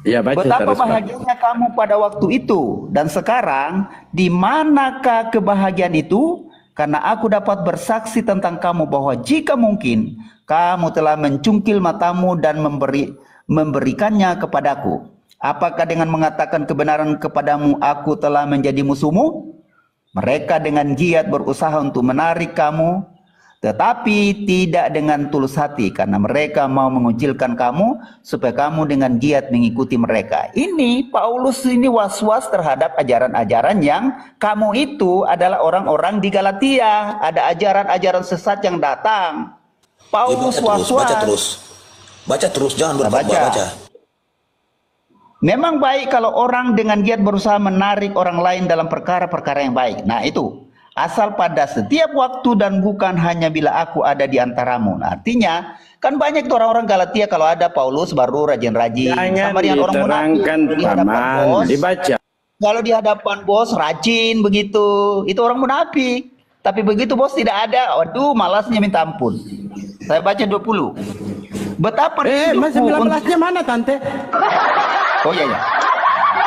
Ya, baca betapa terus, bahagianya kamu pada waktu itu dan sekarang, di manakah kebahagiaan itu? Karena aku dapat bersaksi tentang kamu bahwa jika mungkin kamu telah mencungkil matamu dan memberikannya kepadaku. Apakah dengan mengatakan kebenaran kepadamu aku telah menjadi musuhmu? Mereka dengan giat berusaha untuk menarik kamu, tetapi tidak dengan tulus hati, karena mereka mau mengucilkan kamu supaya kamu dengan giat mengikuti mereka. Ini Paulus ini was-was terhadap ajaran-ajaran yang kamu itu adalah orang-orang di Galatia. Ada ajaran-ajaran sesat yang datang. Paulus was-was. Baca terus, jangan berkhotbah, baca. Memang baik kalau orang dengan giat berusaha menarik orang lain dalam perkara-perkara yang baik. Nah itu, asal pada setiap waktu dan bukan hanya bila aku ada di antaramu. Nah, artinya, kan banyak tuh orang-orang Galatia kalau ada Paulus baru rajin-rajin. Sama dengan orang munafik. Di hadapan bos, dibaca. Kalau di hadapan bos rajin begitu, itu orang munafik. Tapi begitu bos tidak ada, waduh malasnya minta ampun. Saya baca 20. Betapa Mas 19-nya mana tante? Oh iya ya.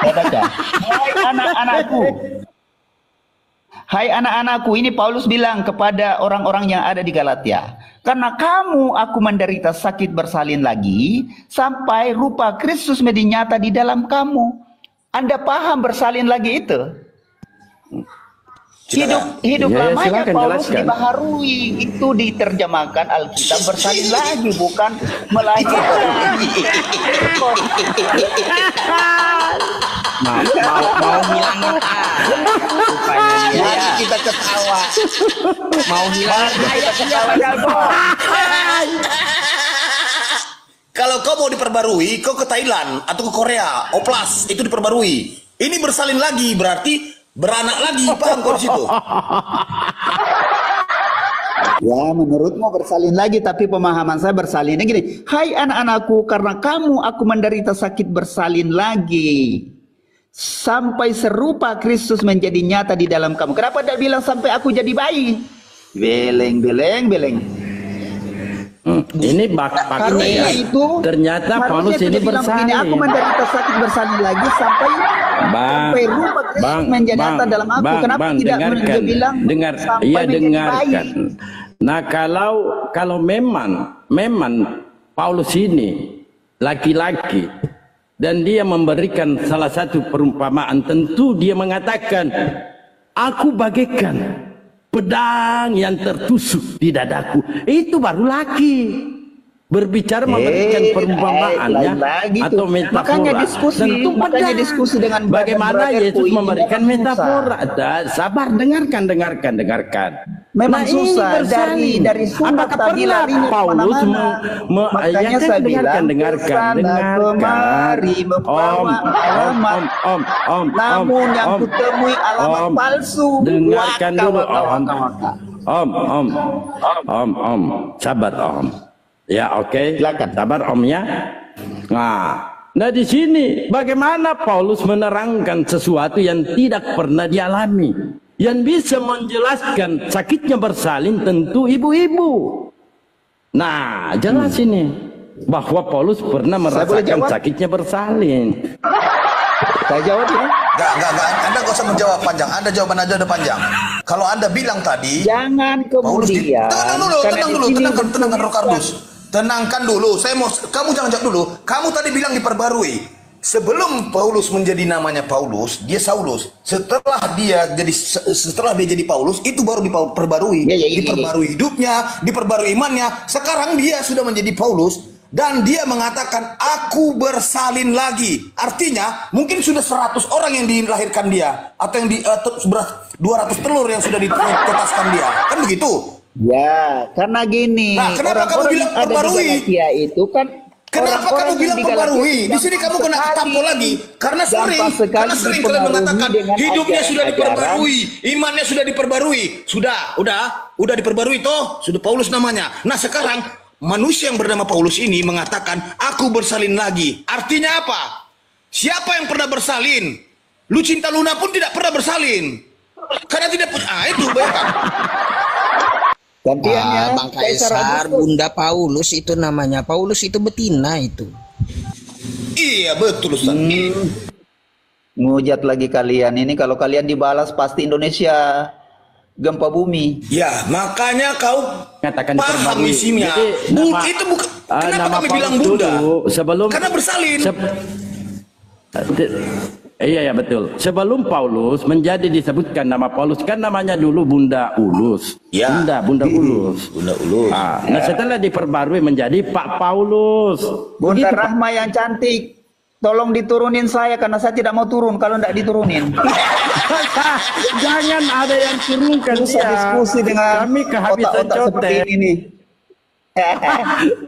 Saya baca. Hai anak-anakku. Hai anak-anakku, ini Paulus bilang kepada orang-orang yang ada di Galatia. Karena kamu aku menderita sakit bersalin lagi sampai rupa Kristus menjadi nyata di dalam kamu. Anda paham bersalin lagi itu? Hidup lamanya Paulus dibaharui, itu diterjemahkan Alkitab bersalin lagi, bukan melahirkan. mau hilangin supaya kita ketawa. Mau hilangin kita ketawa. Kalau kau mau diperbarui, kau ke Thailand atau ke Korea, Oplas itu diperbarui. Ini bersalin lagi berarti beranak lagi, paham kau di situ? Ya, menurutmu bersalin lagi, tapi pemahaman saya bersalinnya gini. Hai anak-anakku, karena kamu aku menderita sakit bersalin lagi sampai serupa Kristus menjadi nyata di dalam kamu. Kenapa dia bilang sampai aku jadi bayi? Beleng. Ini karena ya. Itu ternyata Paulus ini bersalin. Aku menderita sakit bersalin lagi sampai rupa Kristus menjadi nyata dalam aku. Kenapa tidak bilang sampai dengarkan. Nah, kalau memang Paulus ini laki-laki dan dia memberikan salah satu perumpamaan, tentu dia mengatakan, aku bagaikan pedang yang tertusuk di dadaku. Itu baru laki. Berbicara memberikan perumpamaannya atau metafora. Makanya diskusi dengan bagaimana Yesus memberikan metafora. Sabar, dengarkan. Memang susah dari sunat tadi larinya Paulus makanya saya bilang dengarkan. Kemari membawa alamat. Namun yang kutemui alamat palsu. Dengarkan dulu Om. Sabar Om. Ya oke. Sabar Om ya. Nah di sini bagaimana Paulus menerangkan sesuatu yang tidak pernah dialami. Yang bisa menjelaskan sakitnya bersalin tentu ibu-ibu. Nah, jelas ini bahwa Paulus pernah merasakan sakitnya bersalin. Saya jawab ya. Enggak. Anda gak usah menjawab panjang. Anda jawaban aja udah panjang. Kalau Anda bilang tadi, jangan kemudian. Tenangkan Roh Kardus. Tenangkan dulu. Kamu jangan jawab dulu. Kamu tadi bilang diperbarui. Sebelum Paulus menjadi namanya Paulus, dia Saulus. Setelah dia jadi Paulus, itu baru diperbarui. Diperbarui hidupnya, diperbarui imannya. Sekarang dia sudah menjadi Paulus dan dia mengatakan aku bersalin lagi. Artinya mungkin sudah 100 orang yang dilahirkan dia atau yang 200 telur yang sudah ditetaskan dia. Kan begitu? Ya, karena gini. Nah, kenapa kamu bilang perbarui? Itu kan. Kenapa kamu bilang perbarui? Di sini kamu kena tampol lagi karena sering kalian mengatakan hidupnya sudah diperbarui, imannya sudah diperbarui. Udah diperbarui toh, sudah Paulus namanya. Nah, sekarang manusia yang bernama Paulus ini mengatakan aku bersalin lagi. Artinya apa? Siapa yang pernah bersalin? Lucinta Luna pun tidak pernah bersalin. Karena tidak punya itu bayangkan. Bang Kaisar, Bunda Paulus itu namanya. Paulus itu betina itu. Iya betul Ustaz. Ngujat lagi kalian ini, kalau kalian dibalas pasti Indonesia gempa bumi. Ya, makanya kau Katakan paham diperbarui. isinya. Jadi, Itu bukan. Kenapa nama kami Paulus bilang Bunda? dulu, sebelum Karena bersalin. Iya betul. Sebelum Paulus menjadi disebutkan nama Paulus, kan namanya dulu Bunda Ulus. Ya. Bunda Ulus. Bunda Ulus. Nah, setelah diperbarui menjadi Pak Paulus. Bunda Begitu, Pak. Rahma yang cantik, tolong diturunin saya karena saya tidak mau turun kalau tidak diturunin. Jangan ada yang turunkan Susah dia. diskusi dengan Kami kehabisan otak-otak seperti contek. ini nih.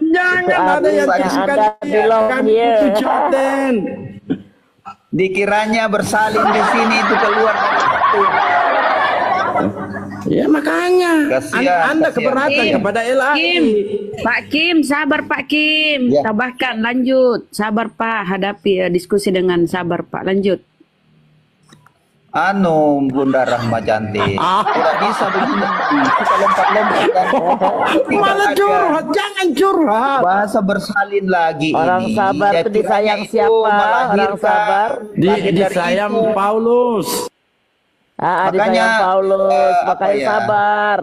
Jangan ada yang turunkan dia. Kami butuh conten. Dikiranya bersalin di sini itu keluar dari situ. Ya makanya Anda kasihan. keberatan Kim, kepada LAI. Kim, Pak Kim, sabar Pak Kim, Ya. tambahkan, lanjut, sabar Pak, hadapi diskusi dengan sabar Pak, lanjut. Bunda Rahma cantik, tidak bisa begini. Kita lompat-lompat kan. Tidak Malah ada. curhat, jangan curhat. Bahasa bersalin lagi Orang ini. sabar Ya, itu disayang kiranya itu siapa? melahirkan Orang sabar. lahir dari Disayang itu. Paulus. Disayang Makanya, Paulus, apa makanya ya? sabar.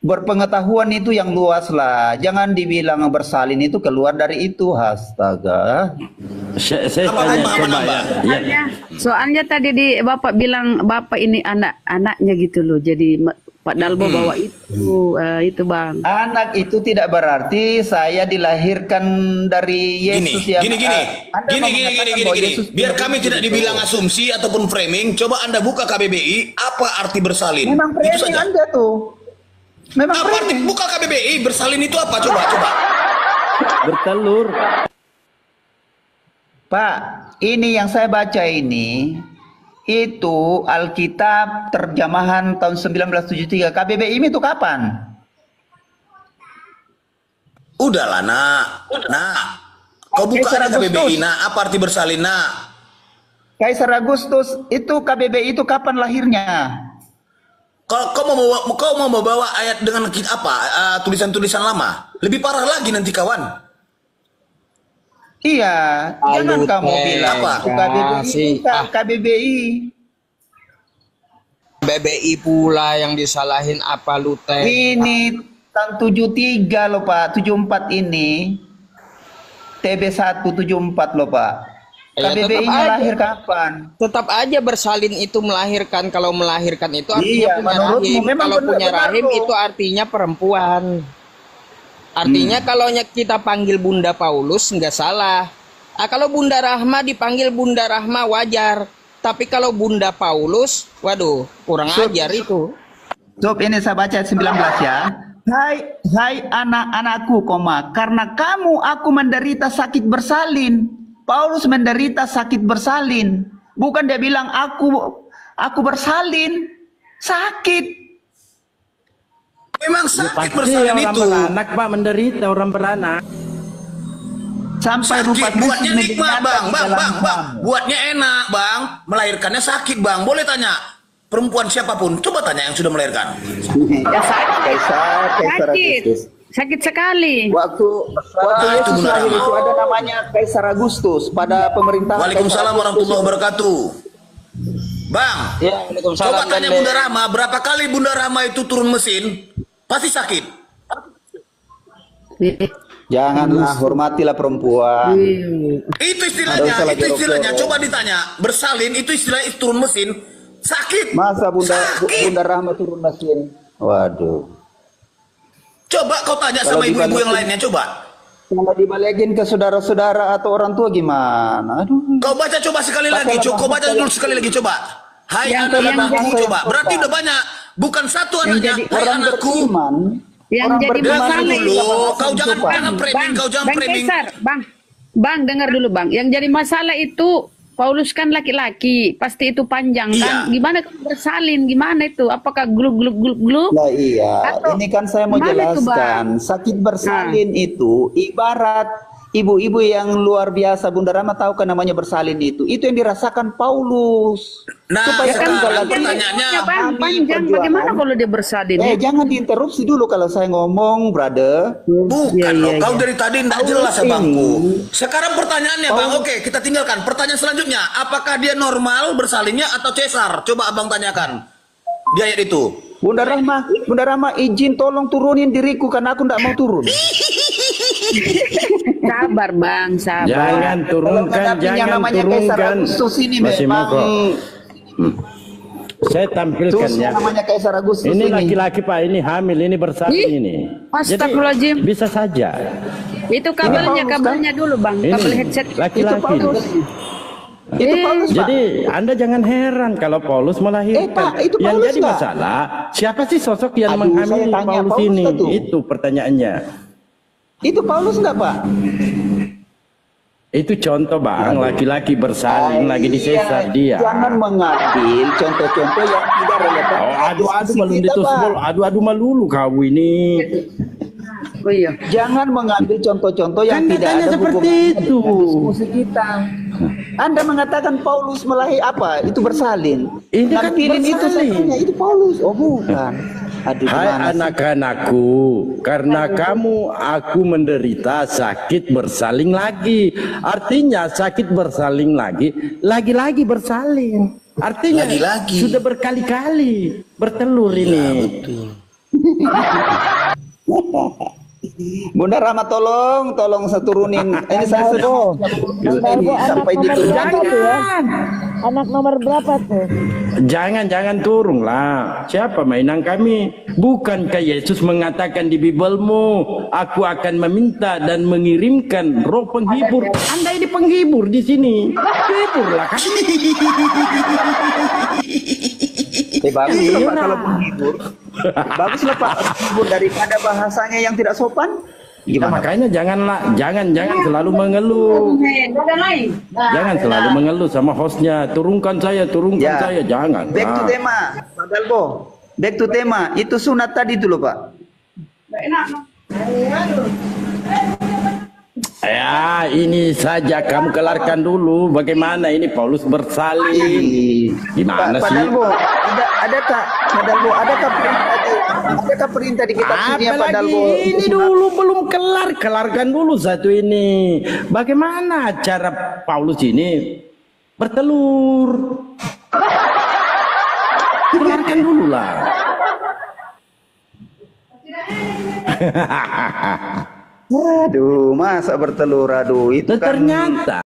Berpengetahuan itu yang luas lah. Jangan dibilang bersalin itu keluar dari itu. Astaga. Saya tanya coba ya. Soalnya tadi Bapak bilang Bapak ini anak-anaknya gitu loh, jadi Pak Dalbo bawa itu Bang. Anak itu tidak berarti saya dilahirkan dari Yesus yang Gini. Biar kami tidak dibilang asumsi ataupun framing, coba Anda buka KBBI, apa arti bersalin? Memang Itu framing saja. Anda tuh. Memang Apa arti buka KBBI, bersalin itu apa? Coba. Bertelur. Pak, ini yang saya baca ini itu Alkitab terjemahan tahun 1973. KBBI itu kapan? Udahlah, Nak. Kau buka Kaisar aja KBBI, Agustus. Nak. Apa arti bersalin, Nak? Kaisar Agustus itu KBBI itu kapan lahirnya? Kau mau membawa ayat dengan apa? Tulisan-tulisan lama. Lebih parah lagi nanti kawan. Iya, jangan kamu bilang apa? KBBI. BBI pula yang disalahin apa lu teh? Ini tahun 73 loh Pak, 74 ini. TB1 74 loh Pak. Ya, KBBI-nya lahir kapan? Tetap aja bersalin itu melahirkan. Kalau melahirkan itu artinya Iya, punya menurutmu rahim. memang Kalau punya benar rahim loh. itu artinya perempuan. Artinya kalau kita panggil Bunda Paulus nggak salah. Kalau Bunda Rahma dipanggil Bunda Rahma wajar. Tapi kalau Bunda Paulus, waduh, kurang ajar itu. Sob, ini saya baca ayat 19 ya. Hai anak-anakku, karena kamu aku menderita sakit bersalin. Paulus menderita sakit bersalin. Bukan dia bilang aku bersalin. Sakit. Memang sakit Pasti bersalin orang itu. beranak Pak, menderita orang beranak. Sampai rupa Sakit, buatnya Kristus nikmat, Bang. dinyatakan di dalam Bang. Buatnya enak, Bang. Melahirkannya sakit, Bang. Boleh tanya perempuan siapapun. Coba tanya yang sudah melahirkan. Ya Kaisar Sakit, Agustus. sakit sekali. Waktu Yesus lahir itu ada namanya Kaisar Agustus pada pemerintahan. Waalaikumsalam warahmatullahi wabarakatuh. Bang, Ya, coba tanya Bunda Rahma, berapa kali Bunda Rahma itu turun mesin, pasti sakit. Janganlah, hormatilah perempuan. Itu istilahnya, coba ditanya. Bersalin itu istilahnya turun mesin, sakit. Masa Bunda Rahma turun mesin? Waduh. Coba kau tanya Kalau sama ibu-ibu dibalikin- yang lainnya, coba. Kalau dibalikin ke saudara-saudara atau orang tua gimana? Aduh. Kau baca coba sekali lagi, kau baca dulu sekali lagi coba. Hai Yang anak-anakku, jadi- coba. Berarti udah banyak, bukan satu anaknya. jadi Hai Orang anakku. beriman. Yang Orang jadi beriman masalah itu dulu. Kau jangan Bang, framing, kau jangan Bang framing. Kaisar, Bang dengar dulu Bang. Yang jadi masalah itu Paulus kan laki-laki, pasti itu panjang kan? Iya. Gimana kalau bersalin? Gimana itu? Apakah gluk? Nah iya, Atau ini kan saya mau gimana itu, jelaskan. Sakit bersalin itu ibarat ibu-ibu yang luar biasa. Bunda Rahma tahu kan namanya bersalin itu. Itu yang dirasakan Paulus. Nah, Supaya sekarang kan pertanyaannya, Bang, panjang. Bagaimana kalau dia bersalin? Jangan diinterupsi dulu kalau saya ngomong, brother. bukan loh, kau dari tadi tidak jelas ya ini- bangku. Sekarang pertanyaannya bang, oke kita tinggalkan. Pertanyaan selanjutnya, apakah dia normal bersalinnya atau cesar? Coba abang tanyakan. di ayat itu. Bunda Rahma izin tolong turunin diriku karena aku tidak mau turun. Sabar bang, sabar. Jangan turunkan, jangan turunkan. Masih mau saya tampilkan ya. Namanya Kaisar Agustus ini laki-laki Pak, ini hamil, ini bersalin ini. Astagfirullahaladzim. Bisa saja. Itu kabelnya dulu bang, kabel headset. Laki-laki. Itu Paulus, jadi Anda jangan heran kalau Paulus melahirkan. Pak, itu yang Paulus, jadi Pak. masalah, siapa sih sosok yang menghamili Paulus ini? Itu pertanyaannya. Itu Paulus enggak, Pak? Itu contoh bang, laki-laki bersalin lagi disesat dia. Jangan mengambil contoh-contoh yang tidak relevan. Oh, adu-adu adu-adu melulu kau ini. Oh iya. Jangan mengambil contoh-contoh yang Kan tidak ada seperti itu. diskusi kita. Anda mengatakan Paulus apa? Itu bersalin. Ini kan Nampilin itu bersalin. satunya, itu Paulus. Oh bukan. Aduh, Hai gimana sih? anak-anakku, karena kamu aku menderita sakit bersalin lagi. Artinya sakit bersalin lagi bersalin. Artinya Lagi-lagi. sudah berkali-kali bertelur ini. Bunda Rahma tolong saya turunin. Ini saya sudah sampai di Anak nomor berapa tuh? Jangan turun lah. Siapa mainan kami? Bukankah Yesus mengatakan di Bibelmu, aku akan meminta dan mengirimkan roh penghibur. Anda ini penghibur di sini. Hiburlah kan. Bagus lah Pak kalau menghibur. Bagus lah Pak menghibur daripada bahasanya yang tidak sopan. Gimana? Makanya jangan selalu mengeluh. Jangan selalu mengeluh sama hostnya. Turunkan saya, saya. Jangan. Back to tema, Pak Dalbo. Back to tema. Itu sunat tadi itu loh Pak. Ya, ini saja kamu kelarkan dulu. Bagaimana ini Paulus bersalin? Gimana Pak sih? Dalbo, adakah perintah di kitab suci Pak Dalbo? Ini dulu belum kelarkan dulu satu ini. Bagaimana cara Paulus ini bertelur? Kelarkan dulu lah. Aduh, masa bertelur, aduh itu kan ternyata